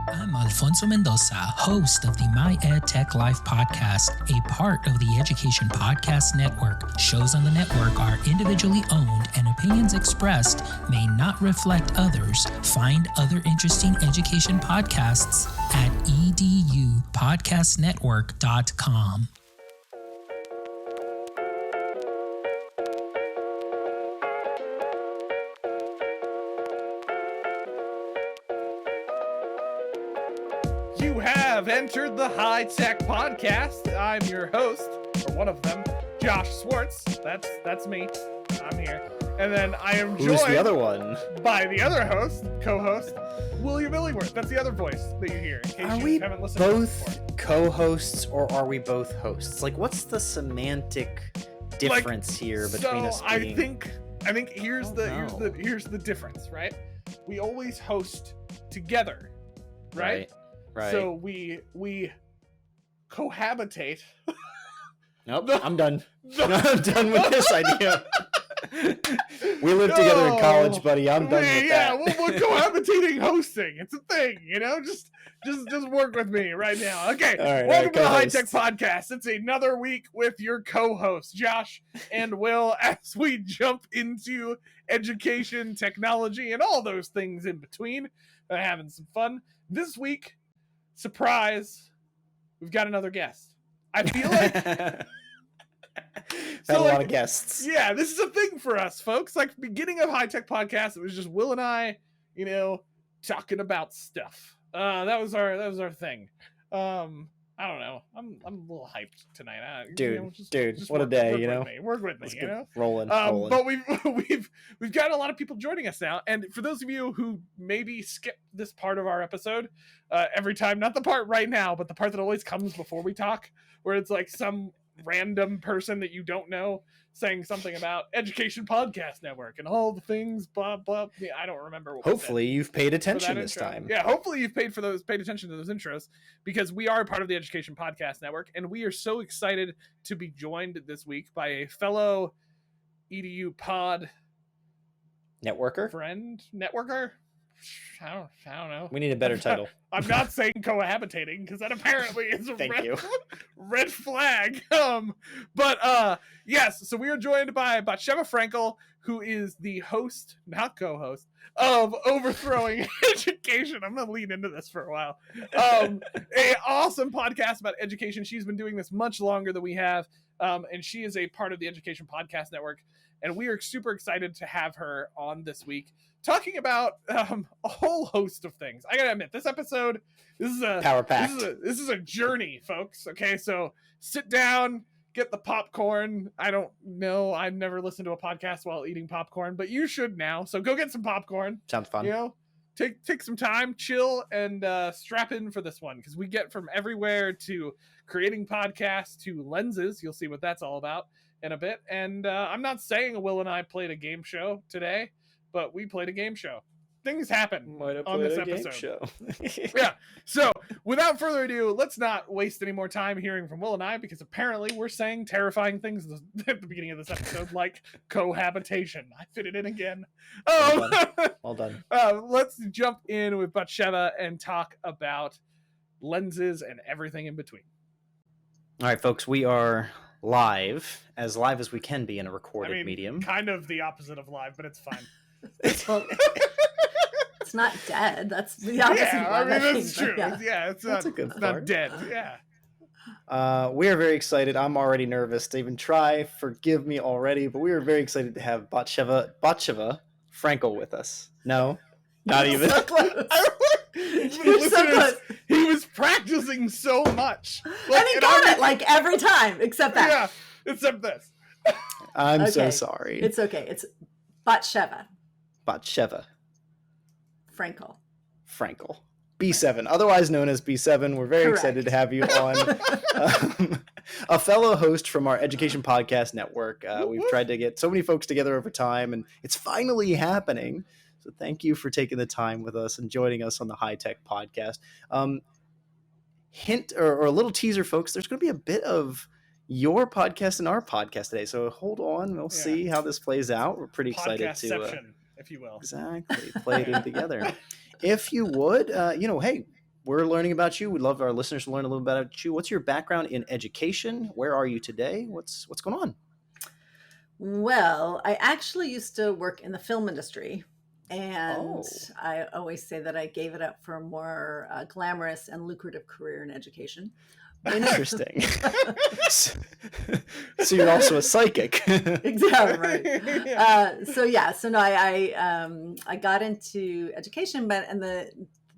I'm Alfonso Mendoza, host of the My EdTech Life podcast, a part of the Education Podcast Network. Shows on the network are individually owned and opinions expressed may not reflect others. Find other interesting education podcasts at edupodcastnetwork.com. You have entered the HiTech Podcast. I'm your host, or one of them, Josh Swartz. That's me. I'm here. And then I am joined Who's the other one? by the other host, co-host, William Illingworth. That's the other voice that you hear. In case Are you we haven't listened to it both before. co-hosts or are we both hosts? Like, what's the semantic difference here between us being... I think here's Oh, here's the difference, right? We always host together, right? Right. So we cohabitate. Nope, I'm done. I'm done with this idea. We lived together in college, buddy. I'm done with that. We're cohabitating hosting. It's a thing, you know? Just work with me right now. Okay. All right, Welcome to the co-host. HiTech Podcast. It's another week with your co-hosts, Josh and Will, as we jump into education, technology, and all those things in between. Having some fun. This week, surprise, we've got another guest. I feel like Had a lot of guests. yeah, this is a thing for us, folks. Like, beginning of HiTech Podcast, it was just Will and I, talking about stuff. That was our thing. I don't know. I'm a little hyped tonight. Dude, what a day, Work with me, Let's you get know. rolling. But we've got a lot of people joining us now, and for those of you who maybe skip this part of our episode every time, not the part right now, but the part that always comes before we talk, where it's like some random person that you don't know saying something about Education Podcast Network and all the things, blah blah. Yeah, I don't remember. What Hopefully you've paid for that attention this intro. time. Yeah, hopefully you've paid attention to those intros, because we are part of the Education Podcast Network, and we are so excited to be joined this week by a fellow EDU pod Networker? friend, networker. I don't know. We need a better title. I'm not saying cohabitating, because that apparently is a Thank you. red flag. Yes, so we are joined by Batsheva Frankel, who is the host, not co-host, of Overthrowing Education. I'm gonna lean into this for a while. A awesome podcast about education. She's been doing this much longer than we have, and she is a part of the Education Podcast Network, and we are super excited to have her on this week, talking about a whole host of things. I gotta admit, this episode, this is a Power packed. This is a journey, folks. Okay, so sit down, get the popcorn. I don't know. I've never listened to a podcast while eating popcorn, but you should now. So go get some popcorn. Sounds fun. Take some time, chill, and strap in for this one, because we get from everywhere to creating podcasts to lenses. You'll see what that's all about in a bit. And I'm not saying Will and I played a game show today, but we played a game show. Things happen Might have on played this a game episode. show. Yeah. So without further ado, let's not waste any more time hearing from Will and I, because apparently we're saying terrifying things at the beginning of this episode, like cohabitation. I fit it in again. Well done. Let's jump in with Batsheva and talk about lenses and everything in between. All right, folks, we are live as we can be in a recorded medium. Kind of the opposite of live, but it's fine. It's not dead. That's the opposite. Yeah, of live, that's but true. Yeah, it's That's not, a good it's not part. dead. Yeah. We are very excited. I'm already nervous to even try. Forgive me already, but we are very excited to have Batsheva Frankel with us. No, not even. So close. You're so Listeners, close. he was practicing so much. And he got it like every time, except that. Yeah, except this. I'm so Okay. sorry. It's okay. It's Batsheva Batsheva Frankel. Frankel. B7, otherwise known as B7. We're very excited to have you on. A fellow host from our Education Podcast Network. We've tried to get so many folks together over time, and it's finally happening. So thank you for taking the time with us and joining us on the HiTech Podcast. Hint or a little teaser, folks, there's going to be a bit of your podcast and our podcast today. So hold on. We'll see how this plays out. We're pretty excited to... if you will. Exactly. Play it in together. If you would, hey, we're learning about you. We'd love our listeners to learn a little bit about you. What's your background in education? Where are you today? What's going on? Well, I actually used to work in the film industry, and I always say that I gave it up for a more glamorous and lucrative career in education. Interesting. So you're also a psychic. Exactly right. So no, I got into education, but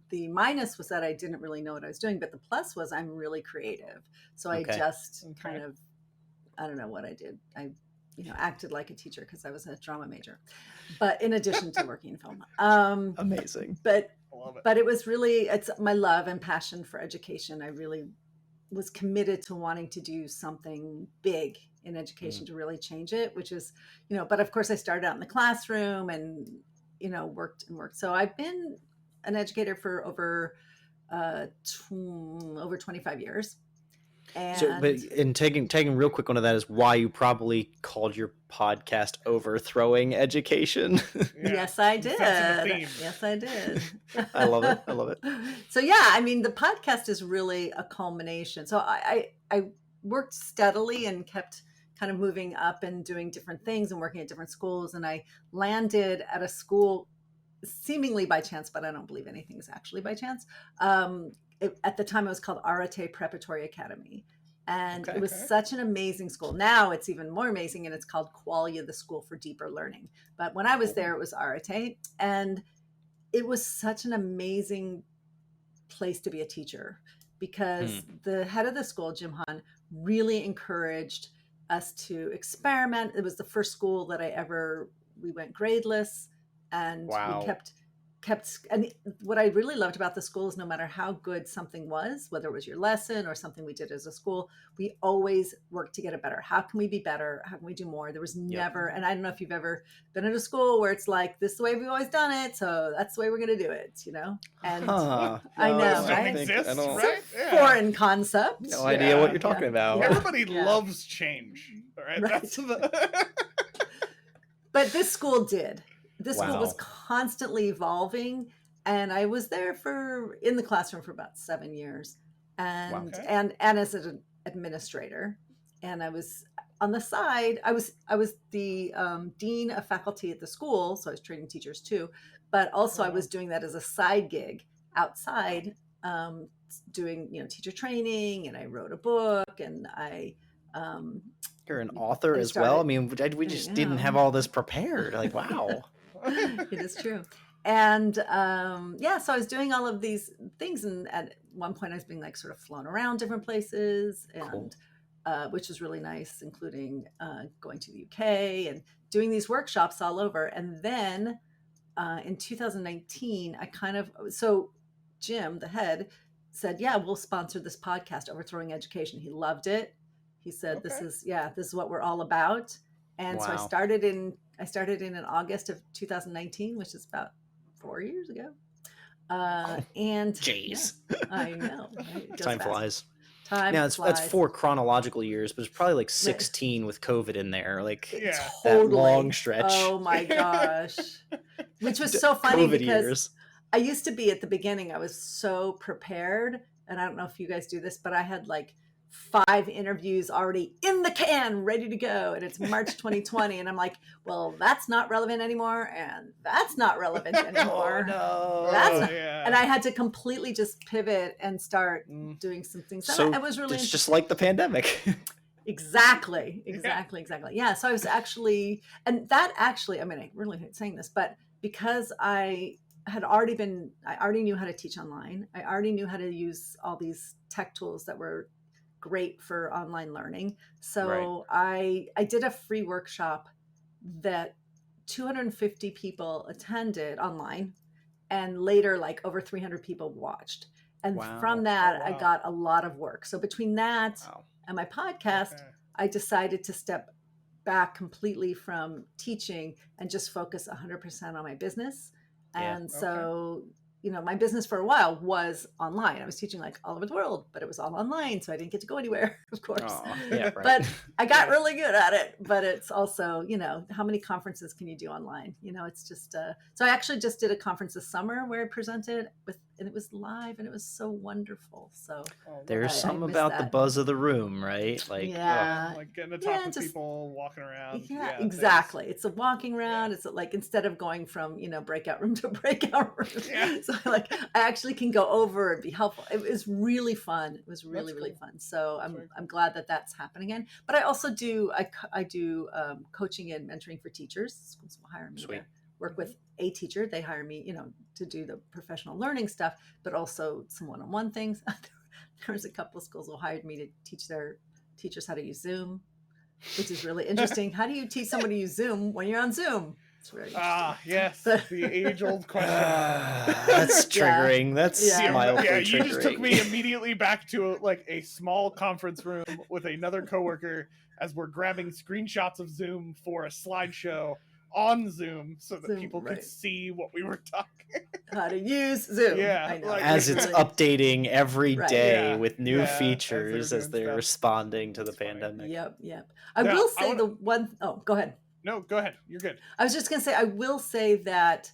the minus was that I didn't really know what I was doing, but the plus was I'm really creative. So I just kind of, I don't know what I did. I acted like a teacher because I was a drama major, but in addition to working in film. Amazing. But it was really, it's my love and passion for education. I really was committed to wanting to do something big in education to really change it, which is, but of course I started out in the classroom and, worked. So I've been an educator for over 25 years. And so, but in taking real quick one of that is why you probably called your podcast Overthrowing Education. Yes, I did. Yes, I did. I love it. So yeah, the podcast is really a culmination. So I worked steadily and kept kind of moving up and doing different things and working at different schools. And I landed at a school seemingly by chance, but I don't believe anything is actually by chance. At the time it was called Arate Preparatory Academy. And it was such an amazing school. Now it's even more amazing, and it's called Qualia, the School for Deeper Learning. But when I was there, it was Arate. And it was such an amazing place to be a teacher because the head of the school, Jim Hahn, really encouraged us to experiment. It was the first school that we went gradeless, and we kept, and what I really loved about the school is no matter how good something was, whether it was your lesson or something we did as a school, we always worked to get it better. How can we be better? How can we do more? There was never, and I don't know if you've ever been at a school where it's like, this is the way we've always done it, so that's the way we're going to do it, And I know, right? Exists, right? Foreign concept. No idea what you're talking about. Everybody loves change, right? That's But this school did. This school was constantly evolving, and I was there in the classroom for about 7 years, and as an administrator, and I was on the side. I was the dean of faculty at the school, so I was training teachers too, but also I was doing that as a side gig outside, doing teacher training, and I wrote a book, and you're an author as well. We just didn't have all this prepared. Like, wow. It is true. And so I was doing all of these things, and at one point I was being sort of flown around different places, and which was really nice, including going to the UK and doing these workshops all over. And then in 2019, so Jim, the head, said, yeah, we'll sponsor this podcast, Overthrowing Education. He loved it. He said, this is what we're all about. And so I started in August of 2019, which is about 4 years ago. And jeez, I know. Right? Time flies. Time flies. That's 4 chronological years, but it's probably 16 with COVID in there. Totally. That long stretch. Oh my gosh. Which was so funny COVID because years. I used to be at the beginning, I was so prepared. And I don't know if you guys do this, but I had 5 interviews already in the can, ready to go. And it's March 2020. And I'm like, well, that's not relevant anymore. And that's not relevant anymore. Oh, no. And I had to completely just pivot and start doing some things. So it was really it's just like the pandemic. Exactly. Yeah. So I was actually, and that actually, I really hate saying this, but because I already knew how to teach online. I already knew how to use all these tech tools that were great for online learning. So I did a free workshop that 250 people attended online, and later over 300 people watched. And from that, I got a lot of work. So between that and my podcast, I decided to step back completely from teaching and just focus 100% on my business. And so my business for a while was online. I was teaching all over the world, but it was all online. So I didn't get to go anywhere, of course. But I got really good at it. But it's also, how many conferences can you do online? It's just, so I actually just did a conference this summer where I presented and it was live, and it was so wonderful. So There's I something miss about the that. buzz of the room, right? Like, Yeah. like getting to talk Yeah, with just- people, walking around. Yeah, things. exactly. It's a walking around. It's like, instead of going from, breakout room to breakout room. Yeah. So I actually can go over and be helpful. It was really fun. It was really, That's really cool. fun. So That's very I'm glad that that's happening again. But I also do, I do coaching and mentoring for teachers. Schools will hire me Sweet. to work with a teacher. They hire me, to do the professional learning stuff, but also some one-on-one things. There was a couple of schools who hired me to teach their teachers how to use Zoom, which is really interesting. How do you teach somebody to use Zoom when you're on Zoom? It's very interesting. Yes, the age-old question. That's triggering. That's mildly you triggering. just took me immediately back to a small conference room with another coworker as we're grabbing screenshots of Zoom for a slideshow on Zoom so that Zoom, people could right. see what we were talking. How to use Zoom. Yeah, I know. like- As it's really- updating every Right. day Yeah, with new yeah, as they're features as doing they're stuff. responding to the That's funny. pandemic. Yep. I Now, will I say wanna- oh, go ahead. No, go ahead. You're good. I was just going to say, I will say that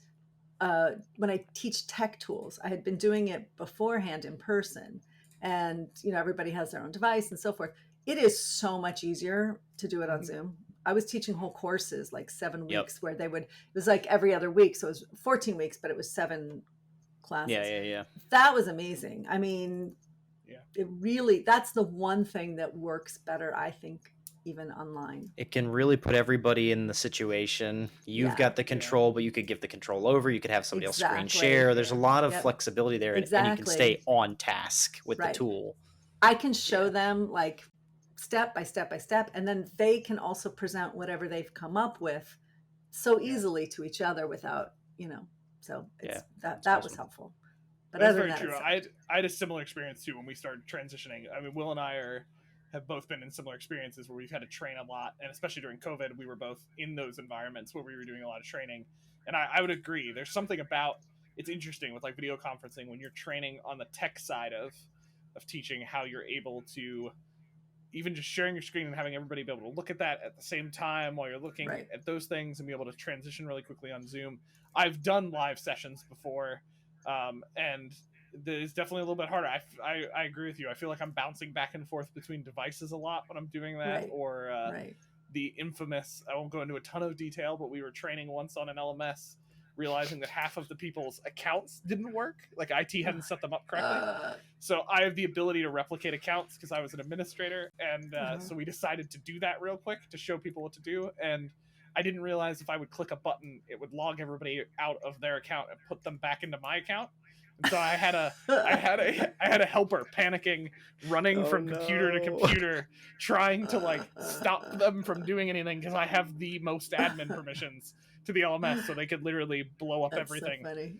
when I teach tech tools, I had been doing it beforehand in person, and everybody has their own device and so forth. It is so much easier to do it on Zoom. I was teaching whole courses, like 7 weeks, where it was like every other week. So it was 14 weeks, but it was 7 classes. Yeah. That was amazing. I mean, it really, that's the one thing that works better, I think, even online. It can really put everybody in the situation. You've got the control, but you could give the control over. You could have somebody else screen share. There's a lot of flexibility there, and you can stay on task with the tool. I can show them step by step by step, and then they can also present whatever they've come up with so easily to each other without, so it's, that was helpful. But That's other very than true. that, I had a similar experience too when we started transitioning. I mean, Will and I have both been in similar experiences where we've had to train a lot, and especially during COVID, we were both in those environments where we were doing a lot of training. And I would agree. There's something about it's interesting with video conferencing when you're training on the tech side of teaching, how you're able to even just sharing your screen and having everybody be able to look at that at the same time while you're looking at those things and be able to transition really quickly on Zoom. I've done live sessions before, and it's definitely a little bit harder. I agree with you. I feel like I'm bouncing back and forth between devices a lot when I'm doing that, or the infamous, I won't go into a ton of detail, but we were training once on an LMS, realizing that half of the people's accounts didn't work. Like IT hadn't set them up correctly. So I have the ability to replicate accounts because I was an administrator. And so we decided to do that real quick to show people what to do. And I didn't realize if I would click a button, it would log everybody out of their account and put them back into my account. And so I had a helper panicking, running from computer to computer, trying to stop them from doing anything because I have the most admin permissions to the LMS, so they could literally blow up everything. So funny.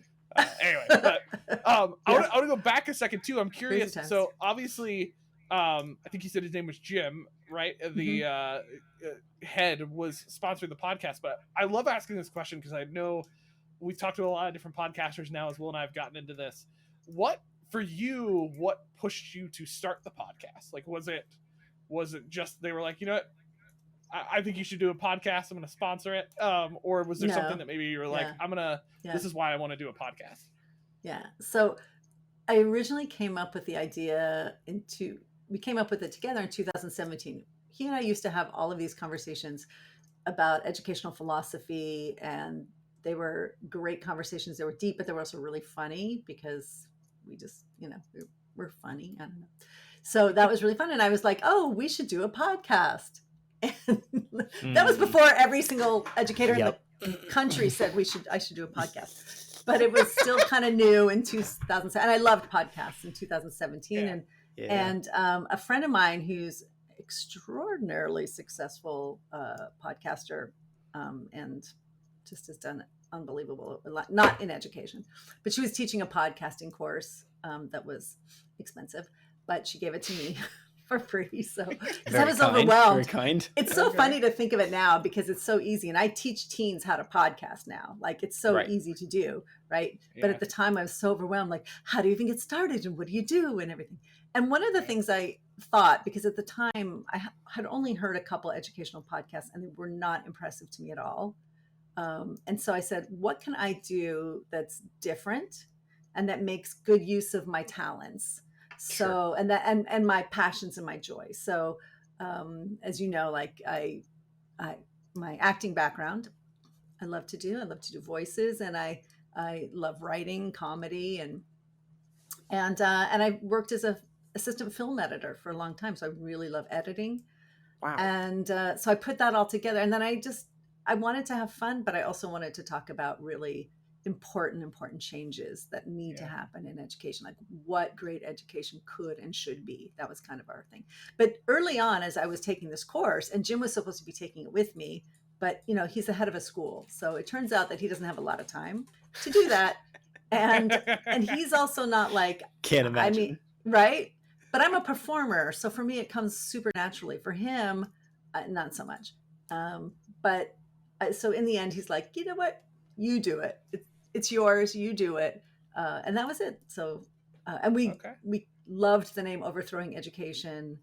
Anyway, but I want to go back a second too. I'm curious. So obviously, I think you said his name was Jim, right? The head was sponsoring the podcast, but I love asking this question because I know we've talked to a lot of different podcasters now as Will and I have gotten into this. What pushed you to start the podcast? Like, was it just they were like, you know what, I think you should do a podcast, I'm going to sponsor it, or was there something that maybe you were like, this is why I want to do a podcast? Yeah. So I originally came up with the idea we came up with it together in 2017. He and I used to have all of these conversations about educational philosophy, and they were great conversations. They were deep, but they were also really funny because we just, we're funny. I don't know. So that was really fun. And I was like, oh, we should do a podcast. And that was before every single educator in the country said I should do a podcast. But it was still kind of new in 2007. And I loved podcasts in 2017. And a friend of mine who's extraordinarily successful podcaster and just has done unbelievable, not in education, but she was teaching a podcasting course that was expensive, but she gave it to me for free. So because I was overwhelmed. Very kind. It's so funny to think of it now because it's so easy. And I teach teens how to podcast now. Like it's so easy to do. Right. Yeah. But at the time I was so overwhelmed, like, how do you even get started and what do you do and everything? And one of the things I thought, because at the time I had only heard a couple educational podcasts and they were not impressive to me at all. And so I said, what can I do that's different and that makes good use of my talents. So, and that, and my passions and my joy. So, as you know, like my acting background, I love to do voices, and I love writing comedy, and I worked as a assistant film editor for a long time. So I really love editing. Wow. And so I put that all together, and then I wanted to have fun, but I also wanted to talk about really important changes that need to happen in education, like what great education could and should be. That was kind of our thing. But early on, as I was taking this course, and Jim was supposed to be taking it with me, but he's the head of a school, so it turns out that he doesn't have a lot of time to do that, and he's also not like, can't imagine. I mean, right? But I'm a performer, so for me it comes super naturally. For him, not so much. But so in the end, he's like, you know what? You do it. It's yours. You do it. And that was it. So, and we loved the name Overthrowing Education.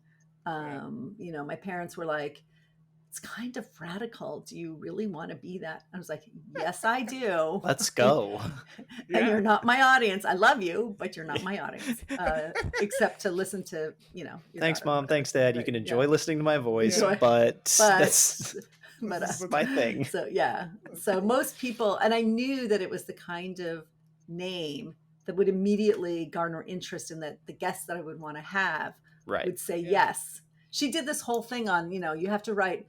My parents were like, it's kind of radical. Do you really want to be that? I was like, yes, I do. Let's go. And you're not my audience. I love you, but you're not my audience, except to listen to, Thanks, Mom. Thanks, Dad. You can enjoy listening to my voice, but that's my thing. So, So most people, and I knew that it was the kind of name that would immediately garner interest in that the guests that I would want to have would say yes. She did this whole thing on, you have to write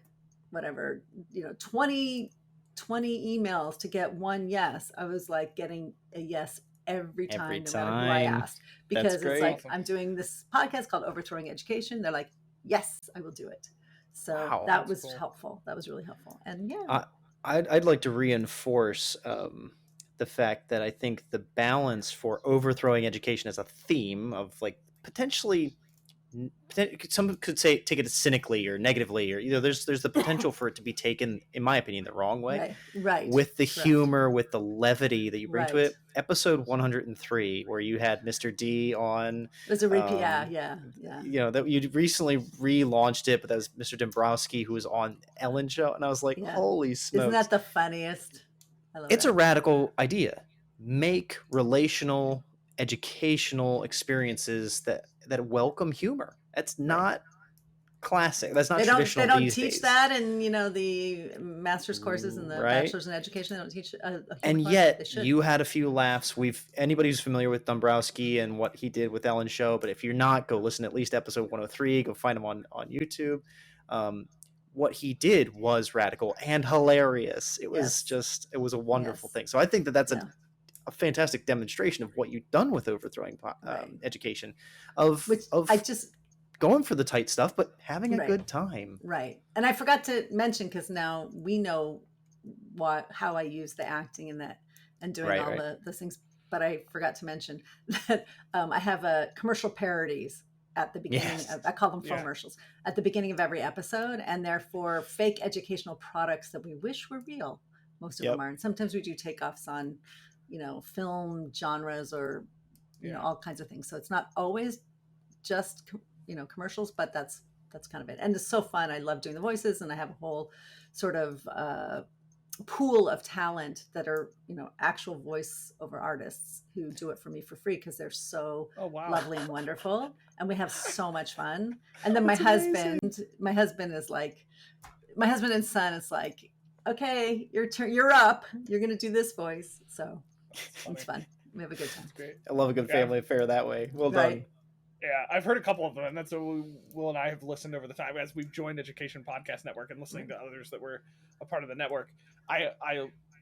whatever, 20 emails to get one yes. I was like getting a yes every time, no matter who I asked, because it's like, I'm doing this podcast called Overthrowing Education. They're like, yes, I will do it. So that was helpful. That was really helpful. And I'd like to reinforce the fact that I think the balance for overthrowing education as a theme of like potentially some could say take it cynically or negatively, or there's the potential for it to be taken, in my opinion, the wrong way, right with the humor, with the levity that you bring to it. Episode 103, where you had Mr. D on, it was a repeat. That you recently relaunched it, but that was Mr. Dombrowski, who was on Ellen show, and I was like, holy smokes, isn't that the funniest? It's a radical idea. Make relational educational experiences that welcome humor. That's not classic. That's not traditional. They don't these teach days. That in the master's courses and the bachelor's in education. They don't teach and yet you had a few laughs. Anybody who's familiar with Dombrowski and what he did with Ellen's show, but if you're not, go listen to at least episode 103. Go find him on YouTube. What he did was radical and hilarious. It was it was a wonderful thing. So I think that's a fantastic demonstration of what you've done with overthrowing education, of going for the tight stuff, but having a good time. Right. And I forgot to mention, because now we know how I use the acting and that, and doing all those things. But I forgot to mention that I have a commercial parodies at the beginning of, I call them commercials, at the beginning of every episode, and they're for fake educational products that we wish were real. Most of them are. And sometimes we do takeoffs on film genres or all kinds of things. So it's not always just commercials, but that's kind of it. And it's so fun. I love doing the voices, and I have a whole sort of pool of talent that are actual voiceover artists who do it for me for free, because they're so lovely and wonderful, and we have so much fun. And then my husband is like, my husband and son is like, okay, your turn, you're up, you're gonna do this voice. So it's fun. We have a good time. That's great. I love a good family affair that way. Well done. Yeah, I've heard a couple of them, and that's what Will and I have listened over the time as we've joined Education Podcast Network and listening to others that were a part of the network. I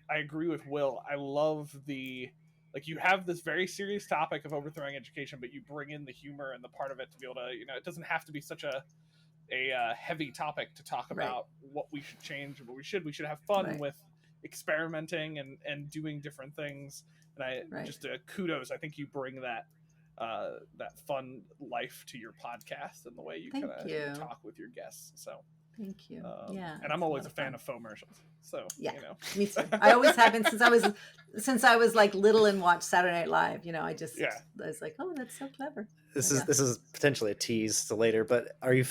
agree with Will. I love you have this very serious topic of overthrowing education, but you bring in the humor and the part of it to be able to, it doesn't have to be such a heavy topic to talk about what we should change and what we should have fun with experimenting and doing different things. And just kudos. I think you bring that fun life to your podcast and the way you kind of talk with your guests. So Thank you. And I'm always a fan of foamercials. So, yeah, you know. Me too. I always have been since I was like little and watched Saturday Night Live. You know, I was like, oh, that's so clever. This is potentially a tease to later, but are you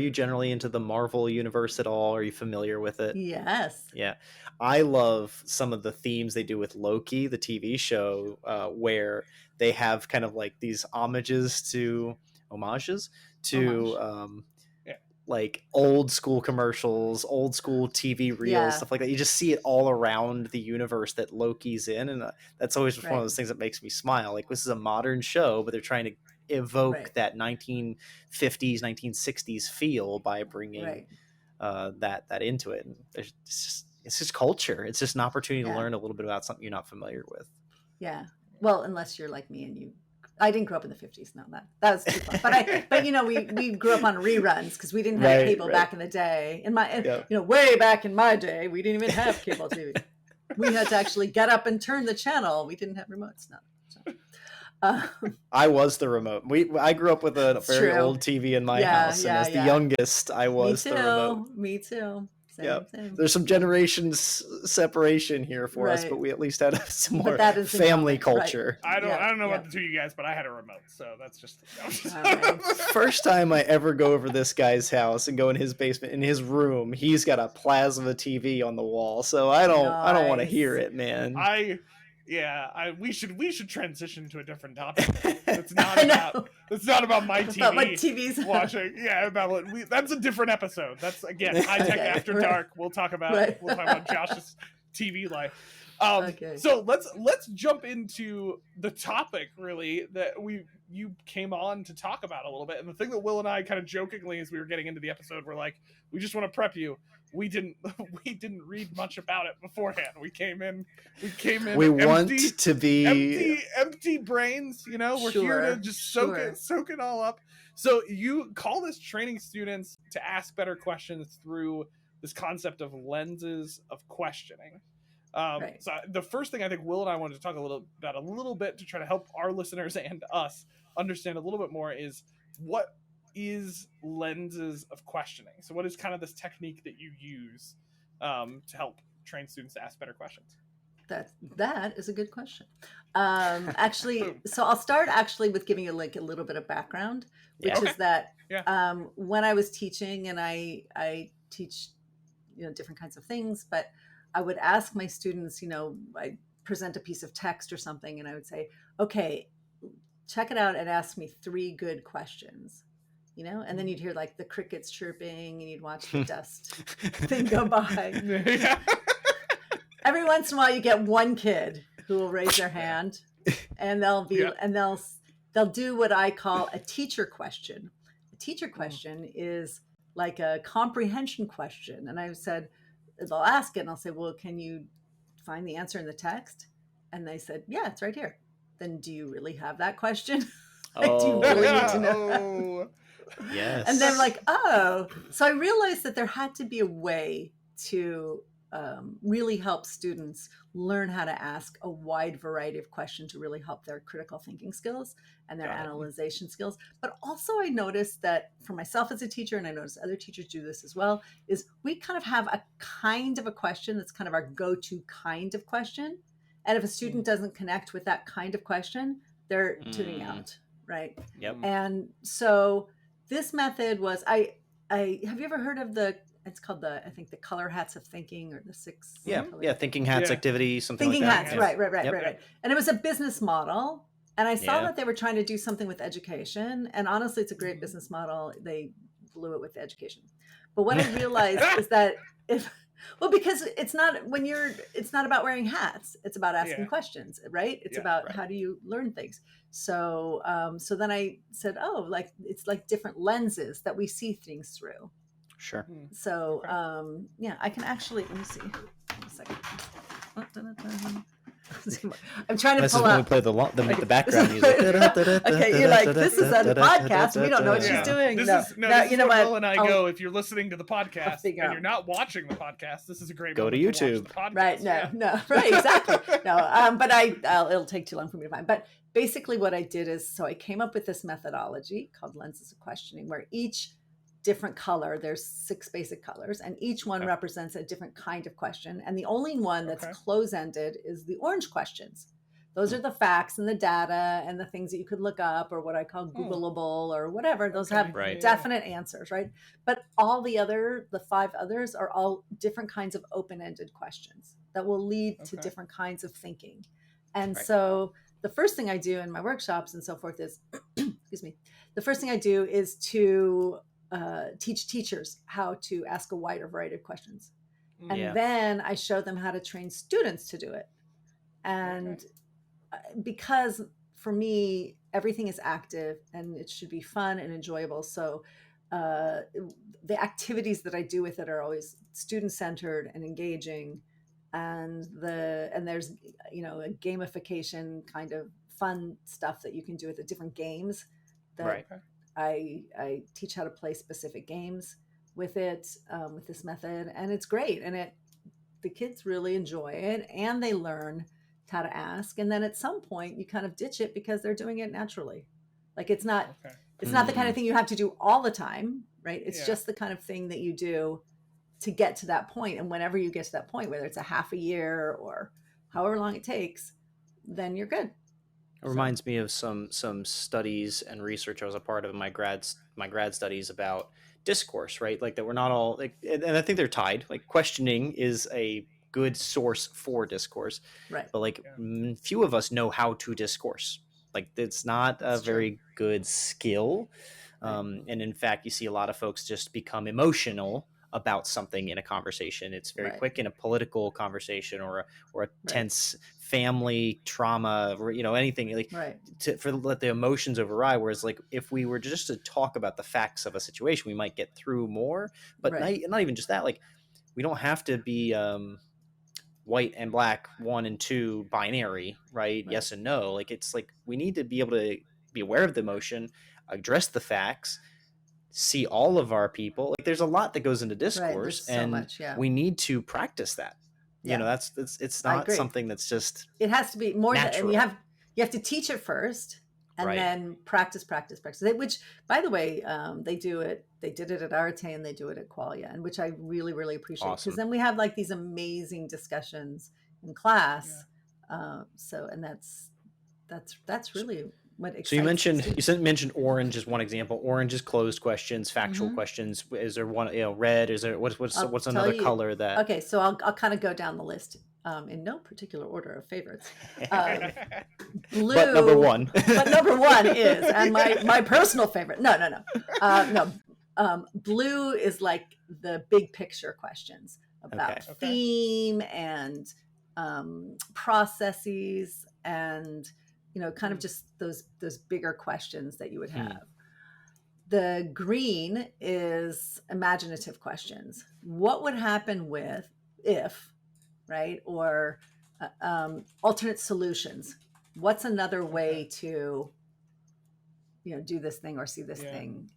generally into the Marvel universe at all? Are you familiar with it? Yes. Yeah. I love some of the themes they do with Loki, the TV show, where they have kind of like these homages to like old school commercials, old school TV reels, stuff like that. You just see it all around the universe that Loki's in. And that's always one of those things that makes me smile. Like, this is a modern show, but they're trying to evoke that 1950s, 1960s feel by bringing that into it. And it's just culture. It's just an opportunity to learn a little bit about something you're not familiar with. Yeah. Well, unless you're like me and I didn't grow up in the 50s. No, that was too fun. But you know, we grew up on reruns because we didn't have cable back in the day. Way back in my day, we didn't even have cable TV. We had to actually get up and turn the channel. We didn't have remotes. No. So. I was the remote. I grew up with a very old TV in my house, and as the youngest, I was the remote. Me too. Same. There's some generations separation here for us, but we at least had some more family culture. I don't know about the two of you guys, but I had a remote, so that's just First time I ever go over this guy's house and go in his basement, in his room, he's got a plasma TV on the wall, so I don't want to hear it, man. We should transition to a different topic. It's not about my TV. About my TV's watching. Yeah, that's a different episode. That's again HiTech After Dark. We'll talk about Josh's TV life. So let's jump into the topic really that you came on to talk about a little bit. And the thing that Will and I kind of jokingly, as we were getting into the episode, were like, we just want to prep you. We didn't read much about it beforehand. We came in. We want to be empty brains. You know, we're here to just soak it all up. So you call this training students to ask better questions through this concept of lenses of questioning. So the first thing I think Will and I wanted to talk a little bit to try to help our listeners and us understand a little bit more is what is lenses of questioning. So what is kind of this technique that you use to help train students to ask better questions? That is a good question. Actually, so I'll start with giving you like a little bit of background, which is that when I was teaching, and I teach, different kinds of things, but I would ask my students, I present a piece of text or something, and I would say, okay, check it out and ask me 3 good questions. And then you'd hear like the crickets chirping and you'd watch the dust thing go by. Every once in a while you get one kid who will raise their hand and they'll do what I call a teacher question. A teacher question is like a comprehension question. And I've said, they'll ask it and I'll say, well, can you find the answer in the text? And they said, yeah, it's right here. Then do you really have that question? Do you really need to know? Yes. And they're like, oh. So I realized that there had to be a way to really help students learn how to ask a wide variety of questions to really help their critical thinking skills and their analyzation skills. But also I noticed that for myself as a teacher, and I notice other teachers do this as well, is we kind of have a kind of a question that's kind of our go-to kind of question. And if a student doesn't connect with that kind of question, they're tuning out, right? Yep. And so this method was, I have you ever heard of it's called I think the color hats of thinking, or the 6. Thinking hats activity, something thinking like that. Thinking hats, right. And it was a business model. And I saw that they were trying to do something with education. And honestly, it's a great business model. They blew it with the education. But what I realized is that because it's not about wearing hats. It's about asking questions, right? It's about how do you learn things. So then I said, it's like different lenses that we see things through. Sure. So I can actually, let me see. One second. I'm trying to pull up. When we play the background music. Okay, you're like, this is a podcast. We don't know what she's doing. This is what Will and I go. If you're listening to the podcast and you're not watching the podcast, this is a great go to YouTube. Right? No, right? Exactly. No, but it'll take too long for me to find. But basically, what I did is, so I came up with this methodology called lenses of questioning, where each different color. There's 6 basic colors, and each one represents a different kind of question. And the only one that's close-ended is the orange questions. Those are the facts and the data and the things that you could look up, or what I call Googleable or whatever. Those have definite answers, right? But all the 5 others are all different kinds of open-ended questions that will lead to different kinds of thinking. And so the first thing I do in my workshops and so forth is, excuse me, the first thing I do is to teach teachers how to ask a wider variety of questions. And then I show them how to train students to do it. And because for me, everything is active and it should be fun and enjoyable. So the activities that I do with it are always student-centered and engaging. And there's, a gamification kind of fun stuff that you can do with the different games that I teach how to play specific games with it, with this method. And it's great. And the kids really enjoy it, and they learn how to ask. And then at some point you kind of ditch it because they're doing it naturally. Like it's not the kind of thing you have to do all the time, right? It's just the kind of thing that you do to get to that point. And whenever you get to that point, whether it's a half a year or however long it takes, then you're good. It reminds me of some studies and research I was a part of in my grad studies about discourse, right? Like that we're not all like, and I think they're tied. Like questioning is a good source for discourse, right? But like few of us know how to discourse. Like it's not a very good skill. And in fact, you see a lot of folks just become emotional about something in a conversation. It's very quick in a political conversation or a tense family trauma, or, anything like let the emotions override. Whereas like if we were just to talk about the facts of a situation, we might get through more, but not even just that. Like we don't have to be white and black, 1 and 2 binary, right? Yes and no. Like it's like we need to be able to be aware of the emotion, address the facts, see all of our people. Like there's a lot that goes into discourse, and so much, we need to practice that. It's not something that's just, it has to be more natural. And you have to teach it first, and then practice it, which by the way, they did it at Arte and they do it at Qualia, and which I really, really appreciate, because then we have like these amazing discussions in class. And that's really what excites. So you mentioned orange as one example. Orange is closed questions, factual questions. Is there one, red? Is there what's another color that? Okay, so I'll kind of go down the list in no particular order of favorites. Blue, but number one. But number one is, and my personal favorite. No. Blue is like the big picture questions about theme and processes and kind of just those bigger questions that you would have. The green is imaginative questions. What would happen if, right? Or alternate solutions. What's another way to, do this thing or see this thing?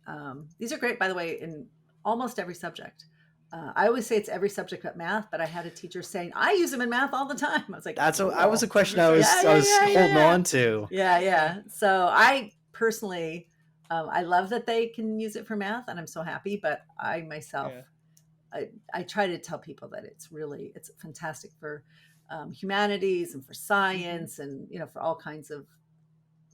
These are great, by the way, in almost every subject. I always say it's every subject but math, but I had a teacher saying, I use them in math all the time. I was like, that was a question I was holding on to. Yeah. So I personally, I love that they can use it for math, and I'm so happy, but I myself, I try to tell people that it's fantastic for humanities and for science and, for all kinds of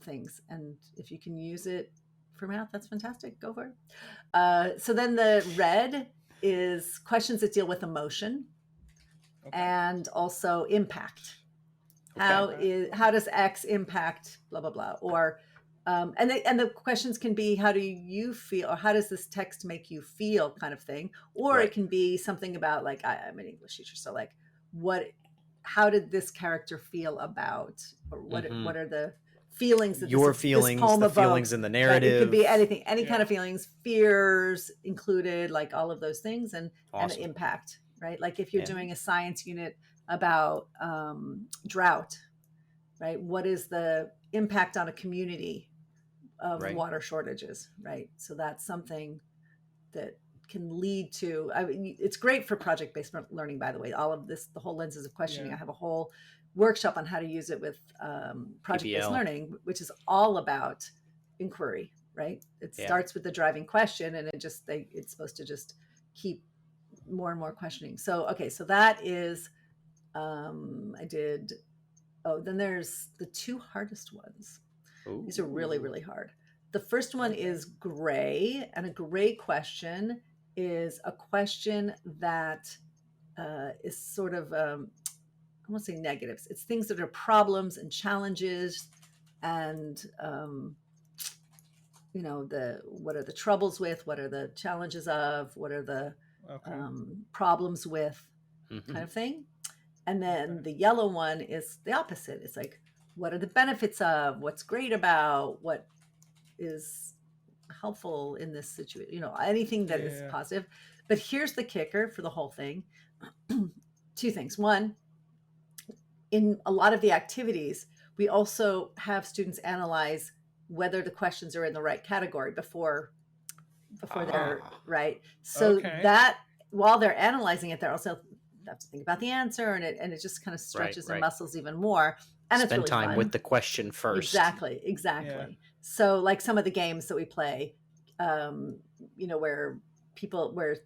things. And if you can use it for math, that's fantastic. Go for it. So then the red is questions that deal with emotion and also impact. How does X impact blah blah blah? Or and the questions can be, how do you feel, or how does this text make you feel, kind of thing. Or it can be something about, like, I'm an English teacher, so like how did this character feel about, or what are the feelings that this poem the feelings in the narrative. It could be anything, any kind of feelings, fears included, like all of those things, and impact, right? Like if you're doing a science unit about drought, right? What is the impact on a community of water shortages, right? So that's something that can lead to, it's great for project-based learning, by the way, all of this, the whole lenses of questioning. I have a whole workshop on how to use it with project-based learning, which is all about inquiry, right? It Yeah. starts with the driving question, and it's supposed to just keep more and more questioning. So, okay, so that is, then there's the 2 hardest ones. Ooh. These are really, really hard. The first one is gray, and a gray question is a question that is sort of, I won't say negatives. It's things that are problems and challenges, and what are the troubles with, what are the challenges of, what are the problems with, kind of thing. And then the yellow one is the opposite. It's like, what are the benefits of, what's great about, what is helpful in this situation, anything that is positive. But here's the kicker for the whole thing. 2 things. One, in a lot of the activities, we also have students analyze whether the questions are in the right category before they're right. So that while they're analyzing it, they're also have to think about the answer, and it just kind of stretches their muscles even more. And spend it's really time fun. with the question first. Exactly. Yeah. So like some of the games that we play, where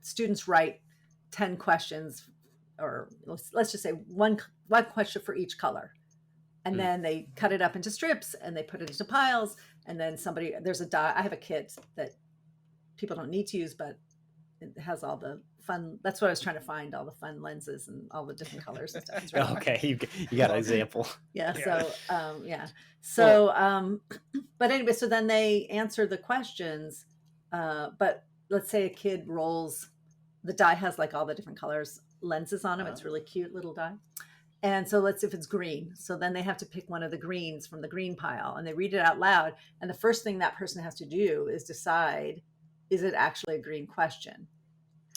students write 10 questions, or let's just say one question for each color. And then they cut it up into strips and they put it into piles. And then there's a die. I have a kit that people don't need to use, but it has all the fun. That's what I was trying to find, all the fun lenses and all the different colors and stuff. It's really Okay, you got an example. Yeah. Yeah. But anyway, so then they answer the questions. But let's say a kid rolls, the die has like all the different colors lenses on them. It's really cute little die. And so if it's green, so then they have to pick one of the greens from the green pile, and they read it out loud. And the first thing that person has to do is decide, is it actually a green question?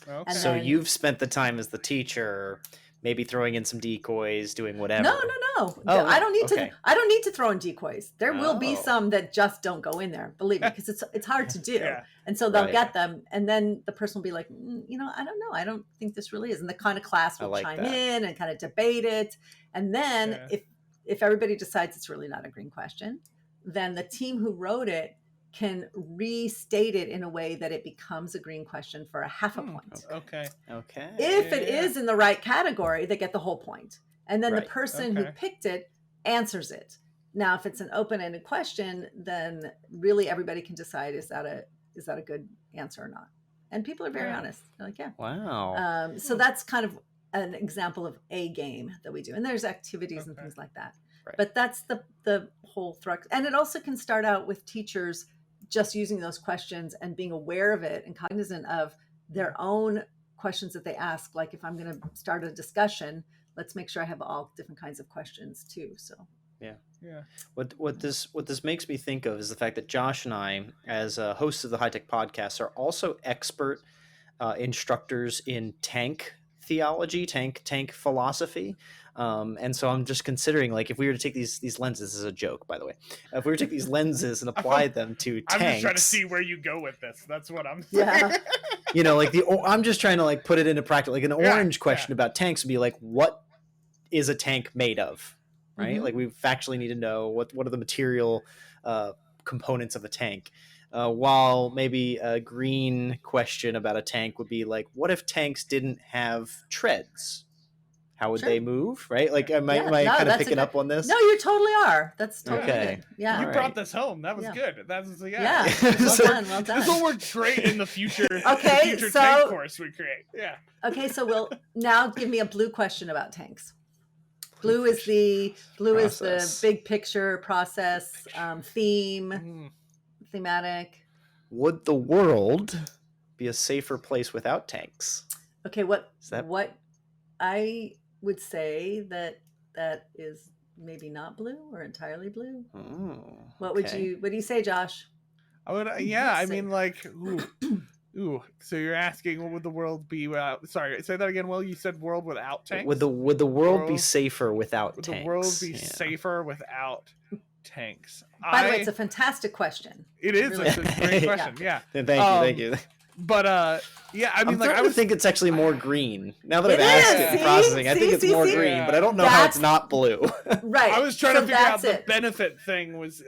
Okay. So you've spent the time as the teacher, maybe throwing in some decoys, doing whatever. No. Oh, I don't need okay. to. I don't need to throw in decoys. There will be some that just don't go in there. Believe me, because it's hard to do. Yeah. And so they'll get them, and then the person will be like, I don't know. I don't think this really is. And the kind of class will chime in and kind of debate it. And then if everybody decides it's really not a green question, then the team who wrote it can restate it in a way that it becomes a green question for a half a point. Okay. If it is in the right category, they get the whole point. And then the person who picked it answers it. Now, if it's an open-ended question, then really everybody can decide, is that a good answer or not? And people are very honest. They're like, yeah. Wow. So that's kind of an example of a game that we do. And there's activities and things like that. Right. But that's the whole thrust. And it also can start out with teachers just using those questions and being aware of it and cognizant of their own questions that they ask. Like, if I'm going to start a discussion, let's make sure I have all different kinds of questions too. So yeah. What this makes me think of is the fact that Josh and I, as hosts of the HiTech Podcast, are also expert instructors in tank theology, tank philosophy. And so I'm just considering, like, if we were to take these lenses, this is a joke, by the way, if we were to take these lenses and apply them to tanks. I'm just trying to see where you go with this. That's what I'm saying. Yeah. I'm just trying to like put it into practice. Like an orange question about tanks would be like, what is a tank made of? Right? Like, we factually need to know what are the material components of a tank. While maybe a green question about a tank would be like, what if tanks didn't have treads? How would they move? Right? Like, am I kind of picking up on this? No, you totally are. That's totally good. Yeah. You brought this home. That was good. That's Well done. This will work great in the future. Future tank course we create. Yeah. Okay, so now give me a blue question about tanks. Blue is the big picture process, thematic. Would the world be a safer place without tanks? Okay, what I would say that is maybe not blue or entirely blue. Oh, what do you say, Josh? I would I mean, like, ooh. So you're asking, what would the world be without? Sorry, say that again. Well, you said world without tanks. Would the world be safer without tanks? Would the world be safer without tanks? By the way, it's a fantastic question. It is. It's a great question. Yeah. Thank you. But yeah, I mean, I'm like starting to think it's actually more green now that It I've asked is. it in See? processing. I think See, it's see, more see? green, but I don't know how That's- it's not blue. Right. I was trying So to figure out that's the it. benefit thing. I was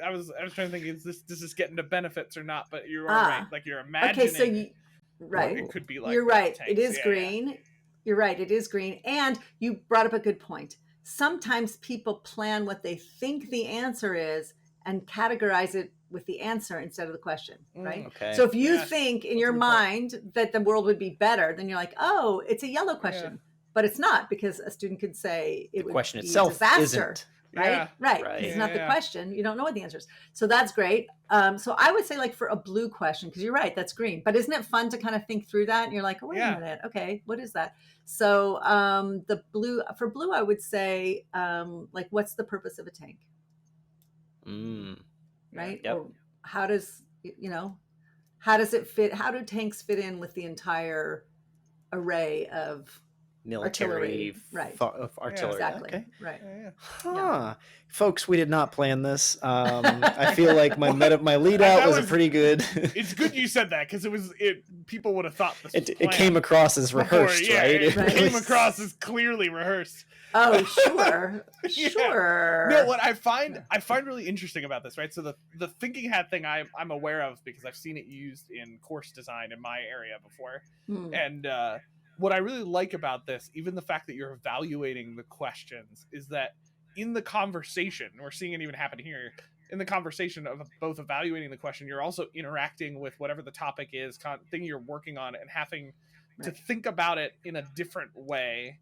trying to think, is this getting to benefits or not? But you're right. Like you're imagining. Okay, so you, right. It could be like You're right. tanks. It is Yeah, green. You're right. It is green. And you brought up a good point. Sometimes people plan what they think the answer is and categorize it with the answer instead of the question, right? Okay. So if you Yes, think in that's your a good point. mind that the world would be better, then you're like, oh, it's a yellow question. But it's not, because a student could say it The would question be itself a disaster. isn't. Right? Yeah. Right. Right. It's not the Yeah. question. You don't know what the answer is. So that's great. So I would say, like, for a blue question, because you're right, that's green. But isn't it fun to kind of think through that? And you're like, oh, wait Yeah. a minute. Okay, what is that? So the blue, for blue, I would say, like, what's the purpose of a tank? Right? Yep. Or how does, how does it fit? How do tanks fit in with the entire array of Military, artillery, right. Of artillery. Exactly. Okay. Right. Yeah. Huh. Folks, we did not plan this. I feel like my lead That out was a was- pretty good. It's good you said that, because people would have thought this. Was It came across as before. rehearsed, Yeah, right? It Right. came was- across as clearly rehearsed. Oh, sure. Yeah. Sure. No, what I find really interesting about this, right? So the thinking hat thing I'm aware of because I've seen it used in course design in my area before. Hmm. And what I really like about this, even the fact that you're evaluating the questions, is that in the conversation, we're seeing it even happen here, in the conversation of both evaluating the question, you're also interacting with whatever the topic is, thing you're working on, and having to Right. think about it in a different way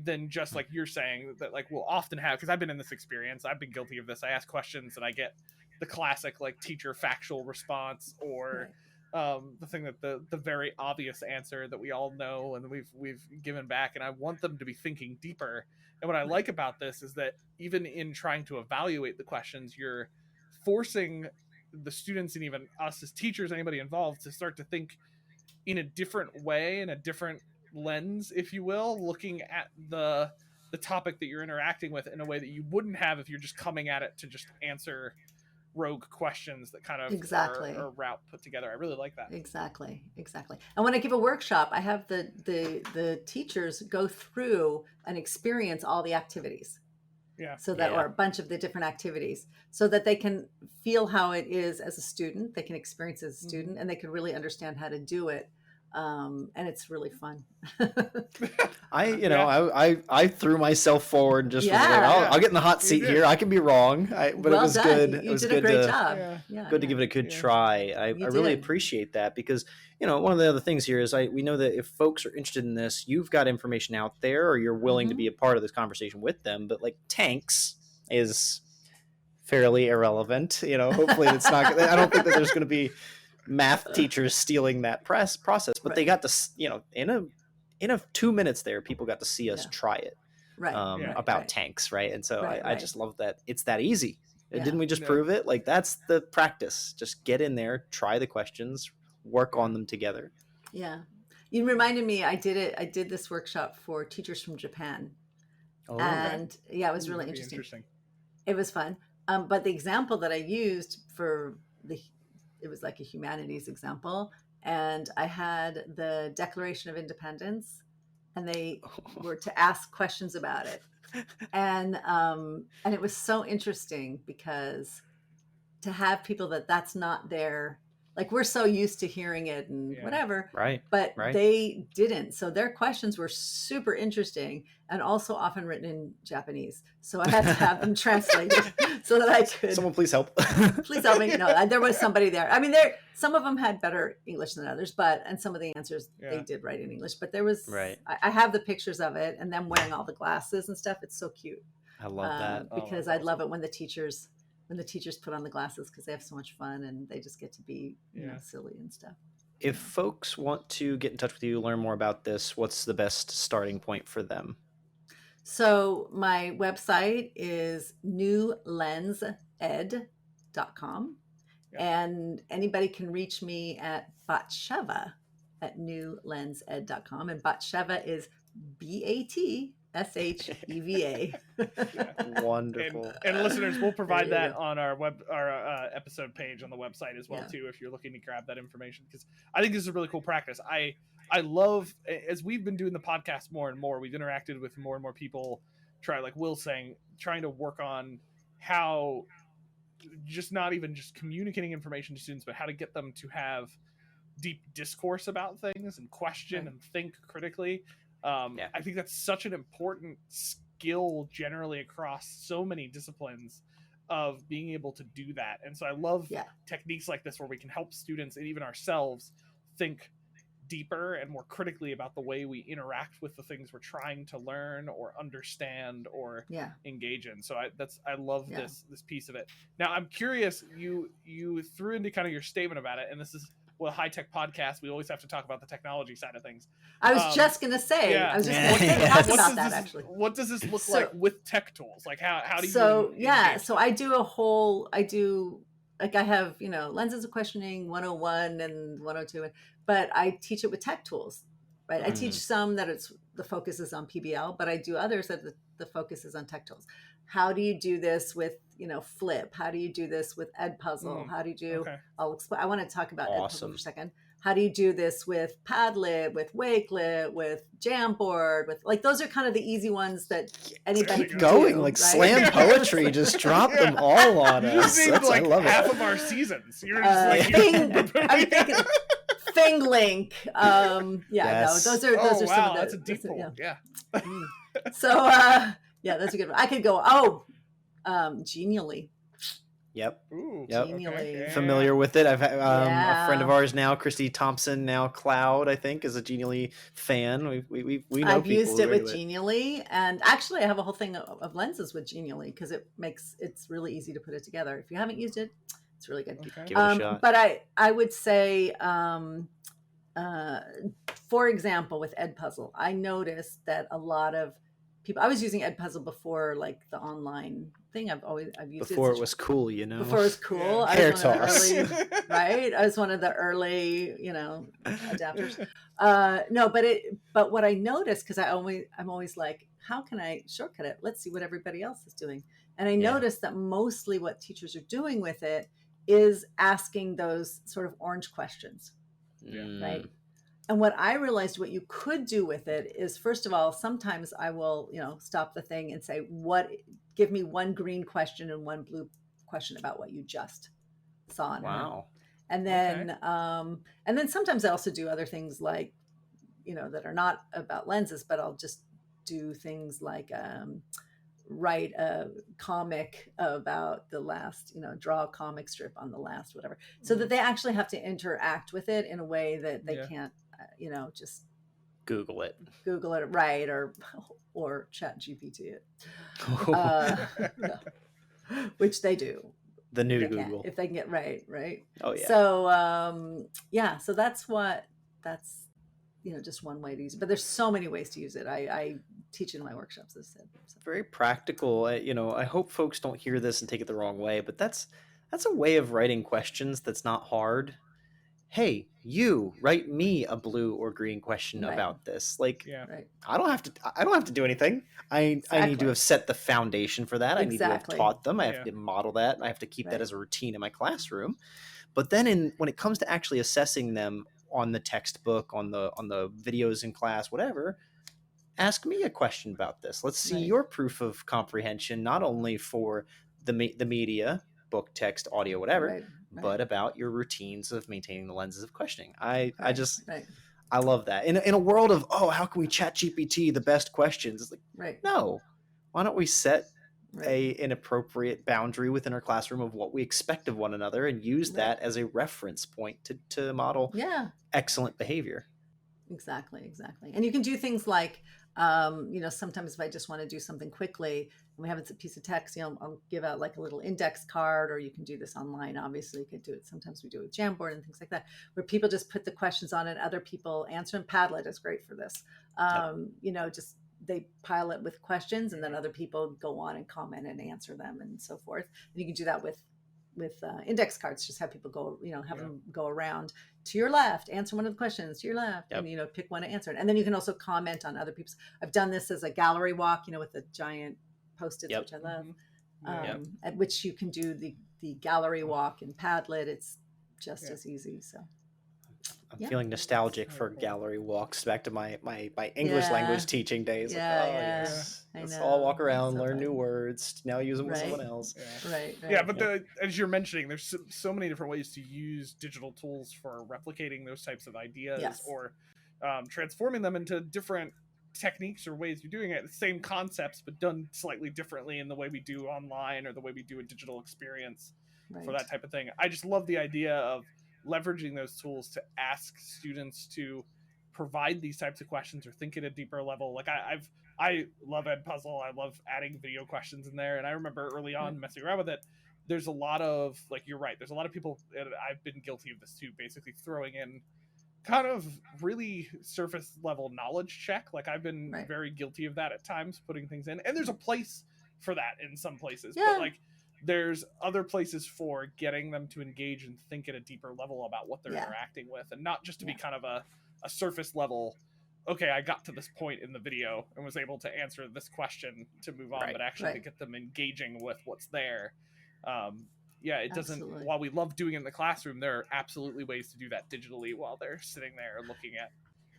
than just like you're saying that, like, we'll often have, because I've been in this experience, I've been guilty of this. I ask questions and I get the classic like teacher factual response, or the thing that the very obvious answer that we all know and we've given back, and I want them to be thinking deeper. And what I like about this is that even in trying to evaluate the questions, you're forcing the students and even us as teachers, anybody involved, to start to think in a different way, in a different lens, if you will, looking at the topic that you're interacting with in a way that you wouldn't have if you're just coming at it to just answer rogue questions that kind of Exactly. are route put together. I really like that. Exactly. And when I give a workshop, I have the teachers go through and experience all the activities. Yeah. So that, Yeah. or a bunch of the different activities, so that they can feel how it is as a student, they can experience it as a student, and they can really understand how to do it. And it's really fun. I threw myself forward and just was like, Yeah. I'll get in the hot You seat did. here. I can be wrong, but Well it was done. good. You It was did a good great to job. Yeah. Yeah. good to give it a good Yeah. try. I You really did. appreciate that, because one of the other things here is we know that if folks are interested in this, you've got information out there, or you're willing to be a part of this conversation with them. But like tanks is fairly irrelevant. Hopefully it's not. I don't think that there's going to be math teachers stealing that process, but they got to, in a 2 minutes there, people got to see us Yeah. try it Right. about right. tanks, right? And so Right, I right. just love that it's that easy. Yeah. Didn't we just Yeah. prove it? Like, that's the practice. Just get in there, try the questions, work on them together. Yeah. You reminded me, I did this workshop for teachers from Japan. Oh, And yeah, it was really That'd be interesting. It was fun. But the example that I used it was like a humanities example. And I had the Declaration of Independence, and they were to ask questions about it. And it was so interesting, because to have people that's not their, like, we're so used to hearing it and Yeah. whatever, right. but Right. they didn't. So their questions were super interesting, and also often written in Japanese. So I had to have them translated so that I could. Someone please help. Please help me. No, there was somebody there. I mean, some of them had better English than others, and some of the answers they did write in English. But there was, Right. I have the pictures of it, and them wearing all the glasses and stuff. It's so cute. I love that. Oh, Because that's I love it when the teachers put on the glasses, because they have so much fun and they just get to be silly and stuff. If folks want to get in touch with you, learn more about this, what's the best starting point for them? So my website is newlensed.com, and anybody can reach me at Batsheva at newlensed.com, and Batsheva is BATSHEVA SHEVA. Wonderful. And listeners, we'll provide There you that on our episode page on the website as well too, if you're looking to grab that information, because I think this is a really cool practice. I love, as we've been doing the podcast more and more, we've interacted with more and more people, like Will saying, trying to work on how just not even just communicating information to students, but how to get them to have deep discourse about things and question and think critically. I think that's such an important skill generally across so many disciplines, of being able to do that. And so I love techniques like this where we can help students and even ourselves think deeper and more critically about the way we interact with the things we're trying to learn or understand or engage in. So I love this piece of it. Now I'm curious, you threw into kind of your statement about it, and this is, well, HiTech Podcast, we always have to talk about the technology side of things. I was just going to say, I was just going to talk about that actually. What does this look like with tech tools? Like how do you? So I have, lenses of questioning 101 and 102, but I teach it with tech tools, right? I teach some that the focus is on PBL, but I do others that the focus is on tech tools. How do you do this with, Flip? How do you do this with EdPuzzle? How do you do, I'll explain. I want to talk about EdPuzzle for a second. How do you do this with Padlet, with Wakelet, with Jamboard, with those are kind of the easy ones that anybody can going do, like right? slam poetry, just drop them all on us. I love it. Half of our seasons. You're just I'm thinking Thing Link. No, those are some of the. That's a deep pull. Yeah. So that's a good one. I could go. Genially. Yep. Ooh, Genially. Familiar with it. I've had a friend of ours now, Christy Thompson, now Cloud, I think, is a Genially fan. We know I've people used it who with Genially, and actually I have a whole thing of lenses with Genially because it's really easy to put it together. If you haven't used it, it's really good. Give it a shot. But I would say, for example, with EdPuzzle, I noticed that a lot of people, I was using EdPuzzle before the online thing. I've used before it. it was cool, Before it was cool. I Hair was one toss. of the early, right? I was one of the early, adapters. But what I noticed, because I'm always like, how can I shortcut it? Let's see what everybody else is doing. And I noticed that mostly what teachers are doing with it is asking those sort of orange questions, right? And what I realized what you could do with it is, first of all, sometimes I will, stop the thing and say, give me one green question and one blue question about what you just saw. And then, and then sometimes I also do other things like, that are not about lenses, but I'll just do things like, write a comic about the last, draw a comic strip on the last, whatever, so that they actually have to interact with it in a way that they can't, just Google it, right, or chat GPT it, which they do. The new Google, if they can get right. Oh yeah. So so that's just one way to use it, but there's so many ways to use it. I teach in my workshops, as I said. So. Very practical. I hope folks don't hear this and take it the wrong way, but that's a way of writing questions that's not hard. Hey, you write me a blue or green question about this. I don't have to do anything. I need to have set the foundation for that. I need to have taught them. I have to model that. And I have to keep that as a routine in my classroom. But then when it comes to actually assessing them on the textbook, on the videos in class, whatever, ask me a question about this. Let's see your proof of comprehension, not only for the media, book, text, audio, whatever, but about your routines of maintaining the lenses of questioning. I love that. In a world of, how can we chat GPT the best questions? It's like, no, why don't we set an appropriate boundary within our classroom of what we expect of one another and use that as a reference point to model excellent behavior. Exactly. And you can do things like, sometimes if I just want to do something quickly and we have a piece of text, I'll give out like a little index card, or you can do this online. Obviously you could do it. Sometimes we do it with Jamboard and things like that, where people just put the questions on and other people answer them. Padlet is great for this. Just they pile it with questions and then other people go on and comment and answer them and so forth. And you can do that with, index cards, just have people go, have them go around to your left, answer one of the questions to your left, and pick one to answer it. And then you can also comment on other people's. I've done this as a gallery walk, with the giant Post-its, which I love. At which you can do the gallery walk in Padlet. It's just as easy. So I'm feeling nostalgic for gallery walks back to my English language teaching days. Yes. Let's all walk around, learn new words, now use them with someone else. Right. But as you're mentioning, there's so many different ways to use digital tools for replicating those types of ideas or transforming them into different techniques or ways you're doing it. The same concepts, but done slightly differently in the way we do online or the way we do a digital experience for that type of thing. I just love the idea of leveraging those tools to ask students to provide these types of questions or think at a deeper level. Like I love EdPuzzle. I love adding video questions in there. And I remember early on messing around with it. There's a lot of, like, you're right. There's a lot of people, and I've been guilty of this too, basically throwing in kind of really surface level knowledge check. Like I've been very guilty of that at times, putting things in, and there's a place for that in some places, but like there's other places for getting them to engage and think at a deeper level about what they're interacting with, and not just to be kind of a surface level, okay, I got to this point in the video and was able to answer this question to move on, but actually to get them engaging with what's there. It doesn't, while we love doing it in the classroom, there are absolutely ways to do that digitally while they're sitting there looking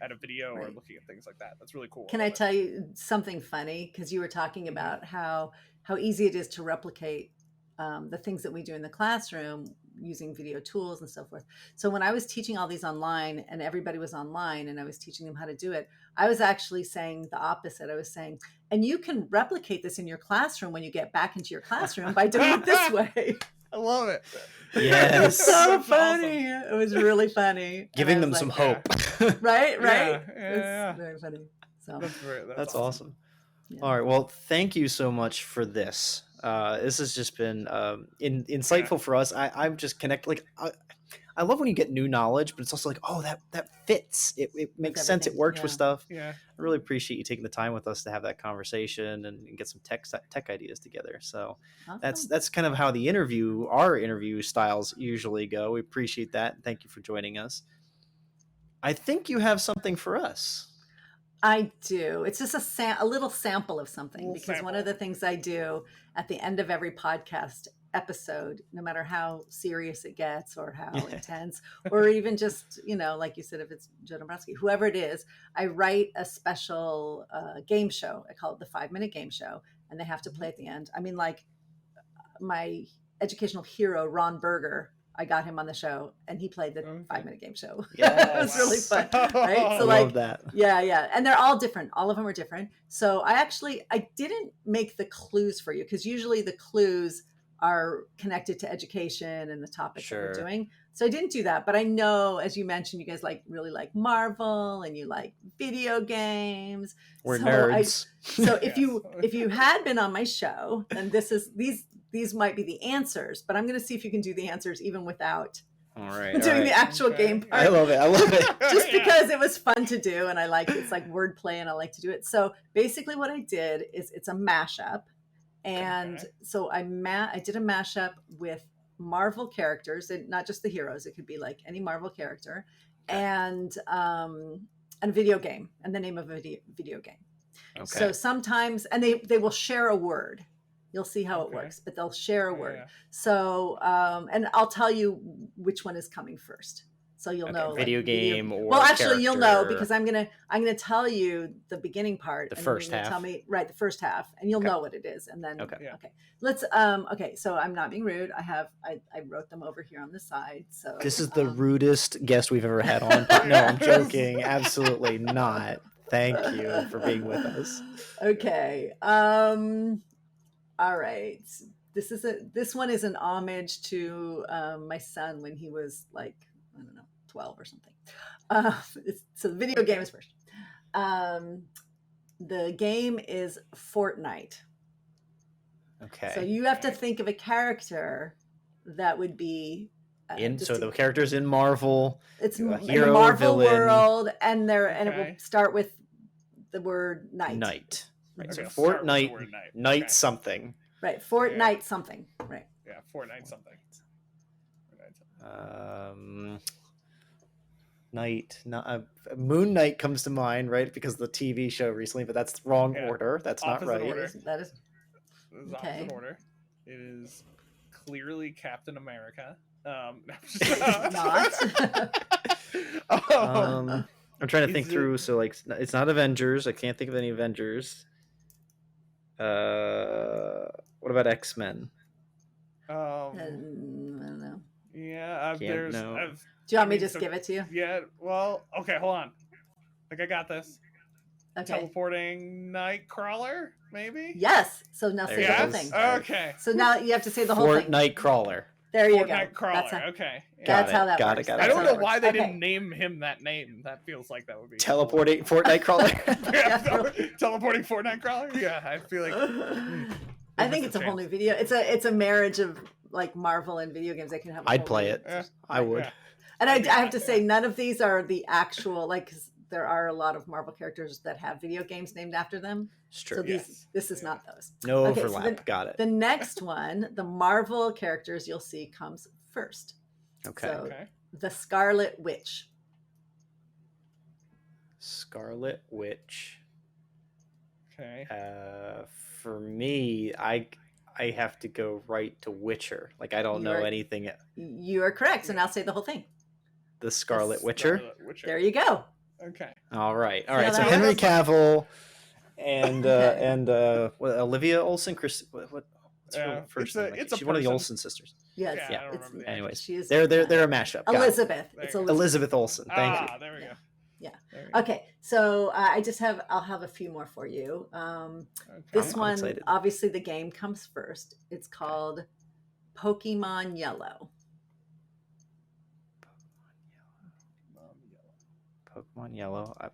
at a video or looking at things like that. That's really cool. Can I tell you something funny? Because you were talking about how easy it is to replicate the things that we do in the classroom using video tools and so forth. So when I was teaching all these online and everybody was online and I was teaching them how to do it, I was actually saying the opposite. I was saying, and you can replicate this in your classroom when you get back into your classroom by doing it this way. I love it. Yes. It was so funny. It was really funny. Giving them some hope. Right? Yeah. It's very funny. So that's awesome. Yeah. All right. Well, thank you so much for this. This has just been insightful for us. I'm just connected. Like, I love when you get new knowledge, but it's also like, oh, that fits. It makes sense. It works with stuff. Yeah. I really appreciate you taking the time with us to have that conversation and get some tech ideas together. So awesome. That's kind of how our interview styles usually go. We appreciate that. Thank you for joining us. I think you have something for us. I do. It's just a little sample of something, because one of the things I do at the end of every podcast episode, no matter how serious it gets or how intense, or even just, like you said, if it's Joe Dombrowski, whoever it is, I write a special game show. I call it the 5-minute game show, and they have to play at the end. I mean, like my educational hero, Ron Berger, I got him on the show and he played the 5-minute game show. It was really fun. Right. So love that. Yeah. And they're all different. All of them are different. So I didn't make the clues for you, because usually the clues are connected to education and the topics that we're doing. So I didn't do that, but I know, as you mentioned, you guys really like Marvel and you like video games. We're nerds. So if you had been on my show, then these might be the answers, but I'm going to see if you can do the answers even without doing the actual game part. I love it. Just because it was fun to do, and it's like wordplay, and I like to do it. So basically what I did is it's a mashup. And so I did a mashup with Marvel characters, and not just the heroes. It could be like any Marvel character, and a video game, and the name of a video game. Okay. So sometimes, and they will share a word. You'll see how it works, but they'll share a word. So, and I'll tell you which one is coming first. So you'll know video game or actually you'll know, because I'm gonna tell you the beginning part. The first half. Tell me the first half, and you'll know what it is. And then let's so I'm not being rude. I wrote them over here on the side. So this is the rudest guest we've ever had on. No, I'm joking. Absolutely not. Thank you for being with us. Okay. All right. This one is an homage to my son when he was like, I don't know, 12 or something. So the video game is first. The game is Fortnite. Okay. So you have to think of a character that would be so the character's in Marvel. It's a in hero, the Marvel world, and it will start with the word night. Night. Right. Okay, so Fortnite, night something. Right. Fortnite something. Right. Yeah, Fortnite something. Moon Knight comes to mind, right? Because of the TV show recently, but that's the wrong order. That's not Opposite right. order. That is Okay. Opposite order. It is clearly Captain America. not. I'm trying to think through. So like, it's not Avengers. I can't think of any Avengers. What about X-Men? I don't know. Yeah, Do you want me to just give it to you? Yeah. Well, okay. Hold on. I got this. Okay. Teleporting Nightcrawler, maybe. Yes. So now say the whole thing. Okay. So now you have to say the whole thing. Nightcrawler. There you go. Nightcrawler. Okay. That's how that works. I don't know why they didn't name him that name. That feels like that would be teleporting Fortnite crawler. Teleporting Fortnite crawler. Yeah, I feel like. I think it's a whole new video. It's a marriage of like Marvel and video games. They can have. I'd play it. I would. Yeah. And I have to say, none of these are the actual like. 'Cause there are a lot of Marvel characters that have video games named after them. It's true. So this is not those. No overlap. So Got it. The next one, the Marvel characters you'll see comes first. Okay. So the Scarlet Witch. Scarlet Witch. Okay. For me, I have to go right to Witcher. Like I don't know anything. You are correct. So now say the whole thing. The Scarlet Witcher. There you go. Okay. All right. So Henry Cavill and Olivia Olsen. What's her first name? She's one of the Olsen sisters. Yes. Yeah. I don't remember the anyways, they're a mashup. Elizabeth. It's Elizabeth Olsen. Thank you. There we go. Yeah. Okay. So I'll have a few more for you. This one, excited. Obviously the game comes first. It's called Pokemon Yellow. Pokemon Yellow. I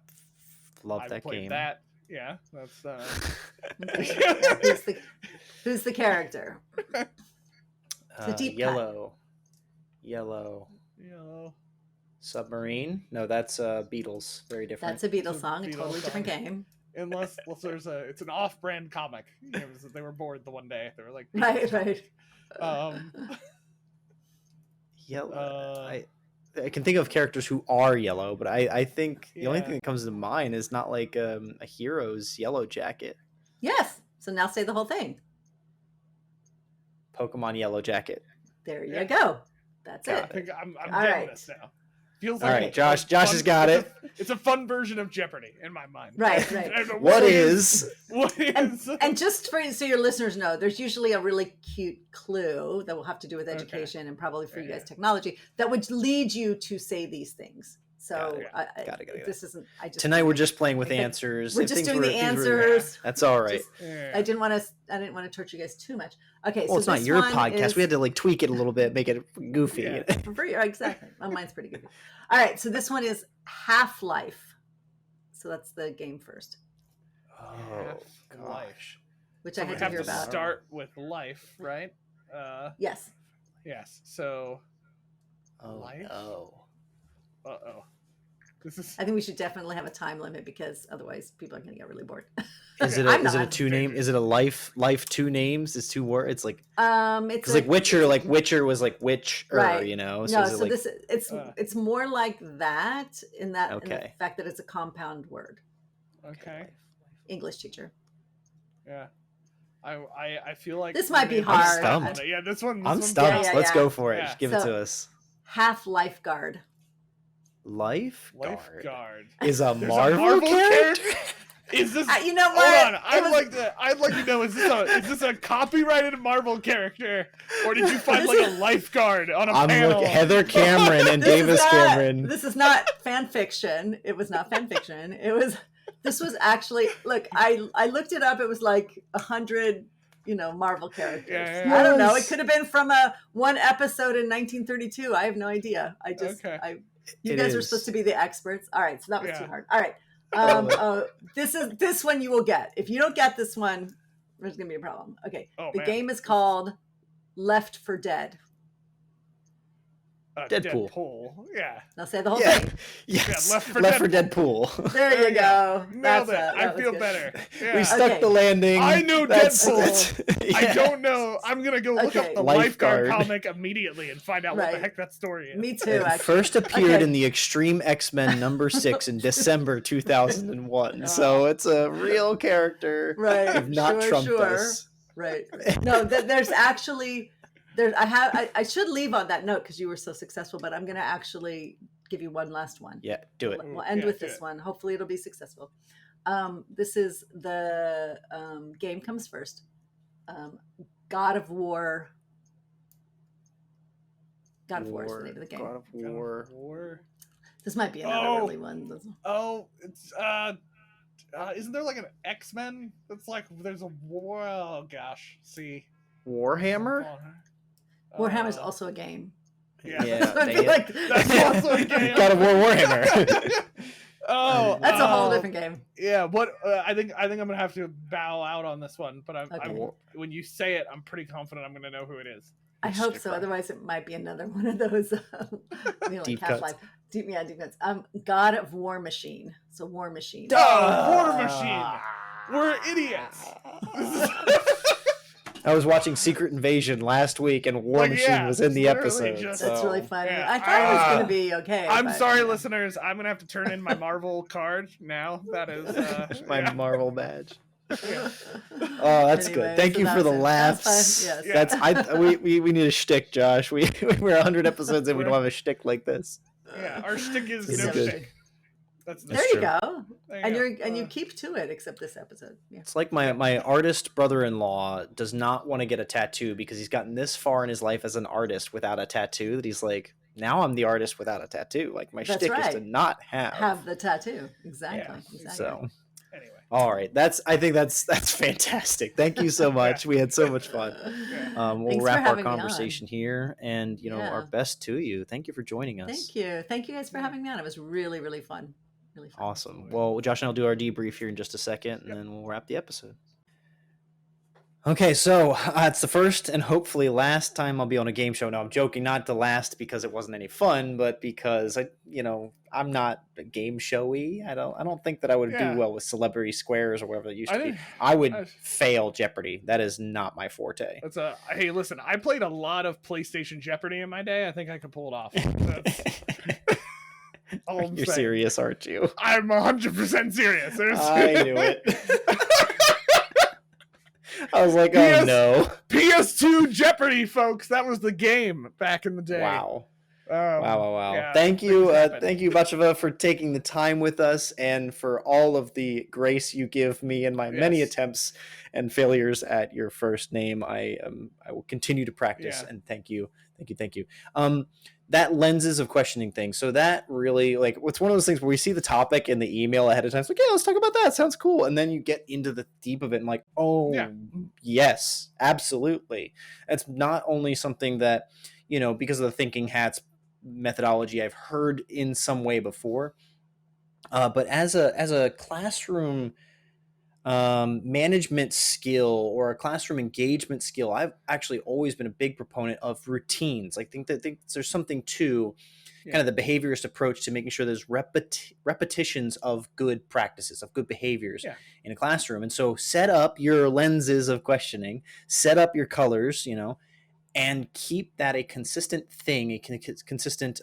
love that game. That. Yeah. That's Who's the character? It's a deep Yellow. Submarine? No, that's Beatles. Very different. That's a Beatles song. A totally different game. Unless it's an off-brand comic. They were bored the one day. They were like, right. Yellow. I can think of characters who are yellow, but I think the only thing that comes to mind is not like a hero's yellow jacket. Yes. So now say the whole thing. Pokemon Yellow Jacket. There you go. That's it. I think I'm getting this now. Feels like all right, Josh has got it. It's a fun version of Jeopardy in my mind. Right. What is? And just so your listeners know, there's usually a really cute clue that will have to do with education and probably for you guys technology that would lead you to say these things. So got it. This isn't. Tonight we're just playing with answers. We're just doing the answers. That's all right. I didn't want to torture you guys too much. Okay, well, so it's not your podcast. We had to like tweak it a little bit, make it goofy. Yeah. Exactly. Well, mine's pretty goofy. All right, so this one is Half-Life. So that's the game first. Oh gosh. Which I had to hear about. Start with life, right? Yes. Yes. So. Life. Uh-oh. I think we should definitely have a time limit because otherwise people are going to get really bored. Is it a two name? Is it a life two names? It's two words. It's like it's like Witcher was like witch, right. You know. So, it's more like that in that in the fact that it's a compound word. Okay. English teacher. Yeah. I feel like this might be hard. I'm stumped. Yeah, this one. I'm stumped. Let's go for it. Just give it to us. Half-Lifeguard. Lifeguard is a Marvel character. Is this? You know what? Hold on. I'd like to know. Is this a copyrighted Marvel character, or did you find like a lifeguard on a panel? Heather Cameron and Davis Cameron. This is not fan fiction. It was not fan fiction. This was actually. Look, I looked it up. It was like 100. Marvel characters. Yeah. I don't know. It could have been from one episode in 1932. I have no idea. You guys are supposed to be the experts. All right, so that was too hard. All right, this one you will get. If you don't get this one, there's gonna be a problem. Okay, the game is called Left 4 Dead. Deadpool. Yeah. Now say the whole thing. Yes. Yeah, Left for Deadpool. There you go. Nailed it. I was feel good. better. Yeah. We stuck the landing. I know Deadpool. Yeah. I don't know. I'm gonna go look up the Lifeguard Lifeguard comic immediately and find out what the heck that story is. Me too. It Actually. first appeared in the Extreme X-Men #6 in December 2001. So it's a real character. Right. If not trumped us. Right. No, there's actually I should leave on that note because you were so successful, but I'm gonna actually give you one last one. Yeah, do it. We'll end with this one. Hopefully it'll be successful. This is the game comes first. God of War. God of War is the name of the game. God of War. This might be another early one. Oh, it's isn't there like an X-Men that's like there's a war? Oh gosh, see. Warhammer? Warhammer's also a game. Yeah. So I feel like That's also a game. God of War Warhammer. Oh, that's a whole different game. Yeah, what I think I'm gonna have to bow out on this one, but I'm when you say it, I'm pretty confident I'm gonna know who it is. I hope so. Otherwise, it might be another one of those Deep Half-Life. Deep cuts. God of War Machine. So War Machine. War Machine. We're idiots. I was watching Secret Invasion last week, and War Machine was in the episode. That's really funny. Yeah. I thought it was going to be okay. I'm sorry, listeners. I'm going to have to turn in my Marvel card now. That is my Marvel badge. Yeah. Oh, that's good. Thank you for the laughs. Yes. We need a shtick, Josh. We're 100 episodes and we don't have a shtick like this. Yeah, our shtick is This no is good. shtick. There you go. There you And you keep to it, except this episode. Yeah. It's like my artist brother-in-law does not want to get a tattoo because he's gotten this far in his life as an artist without a tattoo that he's like, now I'm the artist without a tattoo. Like my shtick is to not have the tattoo. Exactly. So anyway. All right. I think that's fantastic. Thank you so much. We had so much fun. We'll wrap our conversation here, and our best to you. Thank you for joining us. Thank you guys for having me on. It was really, really fun. Really fun. Awesome. Well, Josh and I'll do our debrief here in just a second, and then we'll wrap the episode. Okay, so it's the first and hopefully last time I'll be on a game show. No, I'm joking. Not the last because it wasn't any fun, but because I'm not game showy. I don't think that I would do well with Celebrity Squares or whatever it used to be. I would fail Jeopardy. That is not my forte. Hey, listen, I played a lot of PlayStation Jeopardy in my day. I think I could pull it off. You're serious, aren't you? I'm 100% serious. I knew it. I was like, oh no. PS2 Jeopardy, folks. That was the game back in the day. Wow. Wow. Yeah, thank you, Batsheva, for taking the time with us and for all of the grace you give me in my many attempts and failures at your first name. I will continue to practice, and thank you. That lenses of questioning thing. So that really, it's one of those things where we see the topic in the email ahead of time. It's like, yeah, let's talk about that. Sounds cool. And then you get into the deep of it and yes, absolutely. It's not only something that, because of the thinking hats methodology I've heard in some way before, but as a classroom management skill or a classroom engagement skill, I've actually always been a big proponent of routines. I think there's something to kind of the behaviorist approach to making sure there's repetitions of good practices, of good behaviors in a classroom. And so set up your lenses of questioning, set up your colors, and keep that a consistent thing, a consistent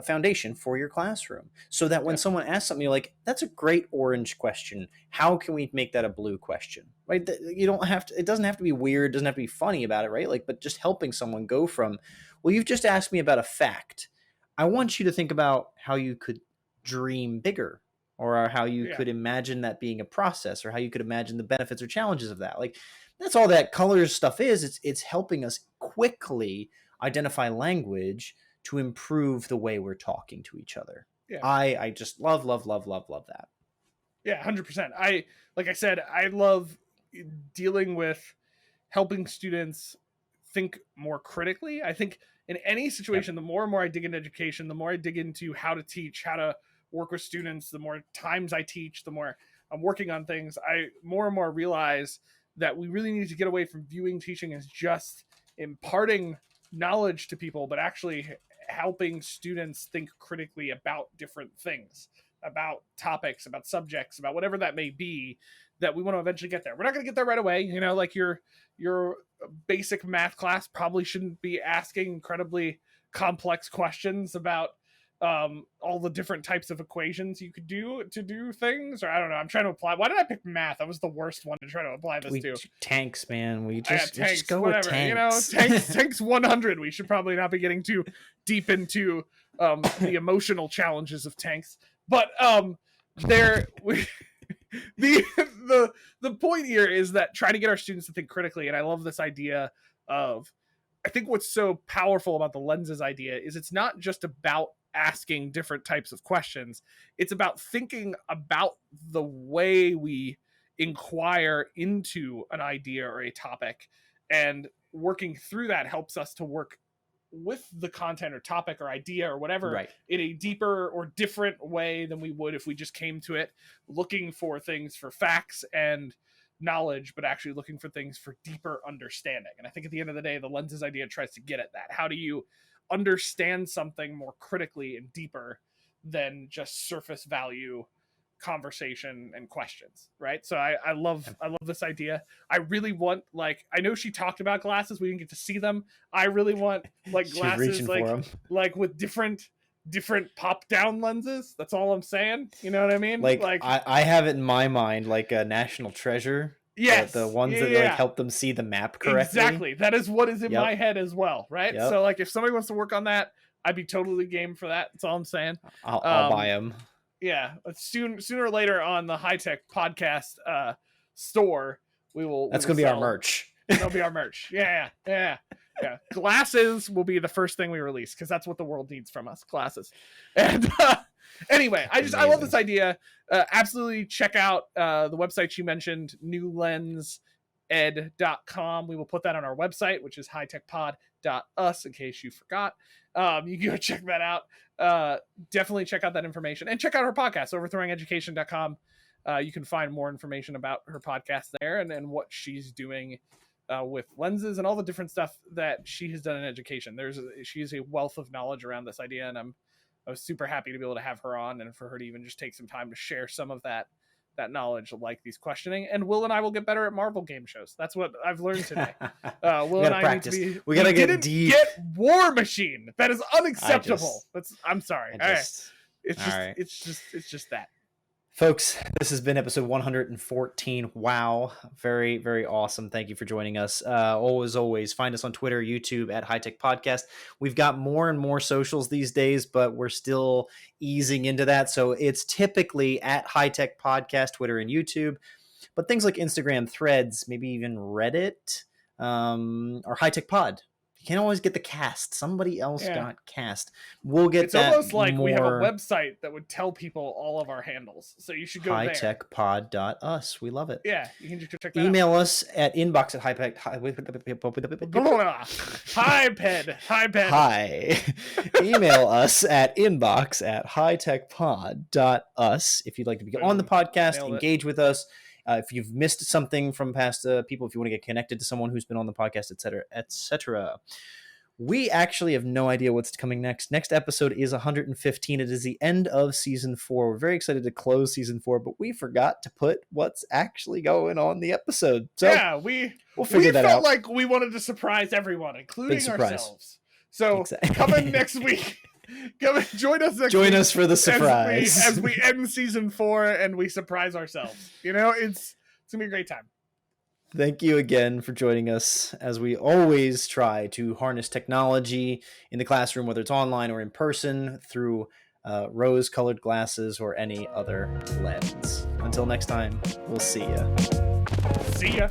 foundation for your classroom, so that when someone asks something, you're like, that's a great orange question. How can we make that a blue question? Right? You don't have to, it doesn't have to be weird, doesn't have to be funny about it, right? But just helping someone go from, well, you've just asked me about a fact. I want you to think about how you could dream bigger, or how you could imagine that being a process, or how you could imagine the benefits or challenges of that. That's all that colors stuff is. It's helping us quickly identify language to improve the way we're talking to each other. Yeah. I just love that. Yeah, 100%. Like I said, I love dealing with helping students think more critically. I think in any situation, the more and more I dig into education, the more I dig into how to teach, how to work with students, the more times I teach, the more I'm working on things, I more and more realize that we really need to get away from viewing teaching as just imparting knowledge to people, but actually helping students think critically about different things, about topics, about subjects, about whatever that may be, that we want to eventually get there. We're not going to get there right away. You know, like your basic math class probably shouldn't be asking incredibly complex questions about all the different types of equations you could do to do things, or I don't know. I'm trying to apply. Why did I pick math? That was the worst one to try to apply this to. Tanks, man. We tanks, just go whatever. with tanks. You know, tanks 100. We should probably not be getting too deep into the emotional challenges of tanks. But the point here is that trying to get our students to think critically, and I love this idea of, I think what's so powerful about the lenses idea is it's not just about asking different types of questions. It's about thinking about the way we inquire into an idea or a topic, and working through that helps us to work with the content or topic or idea or whatever in a deeper or different way than we would if we just came to it looking for things for facts and knowledge, but actually looking for things for deeper understanding. And I think at the end of the day, the lenses idea tries to get at that. How do you understand something more critically and deeper than just surface value conversation and questions, right? So I love this idea. I really want, like, I know she talked about glasses, we didn't get to see them. I really want like glasses like with different pop down lenses. That's all I'm saying. You know what I mean? Like I have it in my mind like a national treasure. Yes, the ones that like help them see the map correctly. Exactly. That is what is in my head as well, right? So like if somebody wants to work on that, I'd be totally game for that. That's all I'm saying. I'll buy them. Yeah, sooner or later on the HiTech Podcast store, we will. That's gonna be our merch. That'll be our merch. Yeah. Glasses will be the first thing we release because that's what the world needs from us. Glasses. And anyway, I love this idea. Absolutely check out the website you mentioned, newlensed.com. We will put that on our website, which is hitechpod.us, in case you forgot. You can go check that out. Definitely check out that information and check out her podcast, overthrowingeducation.com. You can find more information about her podcast there and what she's doing with lenses and all the different stuff that she has done in education. She's a wealth of knowledge around this idea, and I was super happy to be able to have her on and for her to even just take some time to share some of that knowledge, like these questioning. And Will and I will get better at Marvel game shows. That's what I've learned today. Will and I practice. need to be. We gotta get deep. Get War Machine. That is unacceptable. I'm sorry. It's just that. Folks, this has been episode 114. Wow. Very, very awesome. Thank you for joining us. Always, find us on Twitter, YouTube at HiTech Podcast. We've got more and more socials these days, but we're still easing into that. So it's typically at HiTech Podcast, Twitter and YouTube. But things like Instagram, Threads, maybe even Reddit, or HiTech Pod. You can't always get the cast. Somebody else got cast. We'll get it's that. It's almost like we have a website that would tell people all of our handles. So you should go there. HiTechPod.us. We love it. Yeah, you can just check that Email us at inbox at HiPed. Hi. Email us at inbox at HiTechPod.us if you'd like to be on the podcast, engage with us. If you've missed something from past people, if you want to get connected to someone who's been on the podcast, etc., etc. We actually have no idea what's coming next. Next episode is 115. It is the end of season 4. We're very excited to close season 4, but we forgot to put what's actually going on the episode. So yeah, we'll figure that out. We felt like we wanted to surprise everyone, including ourselves. So coming next week. Join us next week us for the surprise as we end season 4 and we surprise ourselves. You know, it's gonna be a great time. Thank you again for joining us as we always try to harness technology in the classroom, whether it's online or in person, through rose-colored glasses or any other lens. Until next time, we'll see ya. See ya.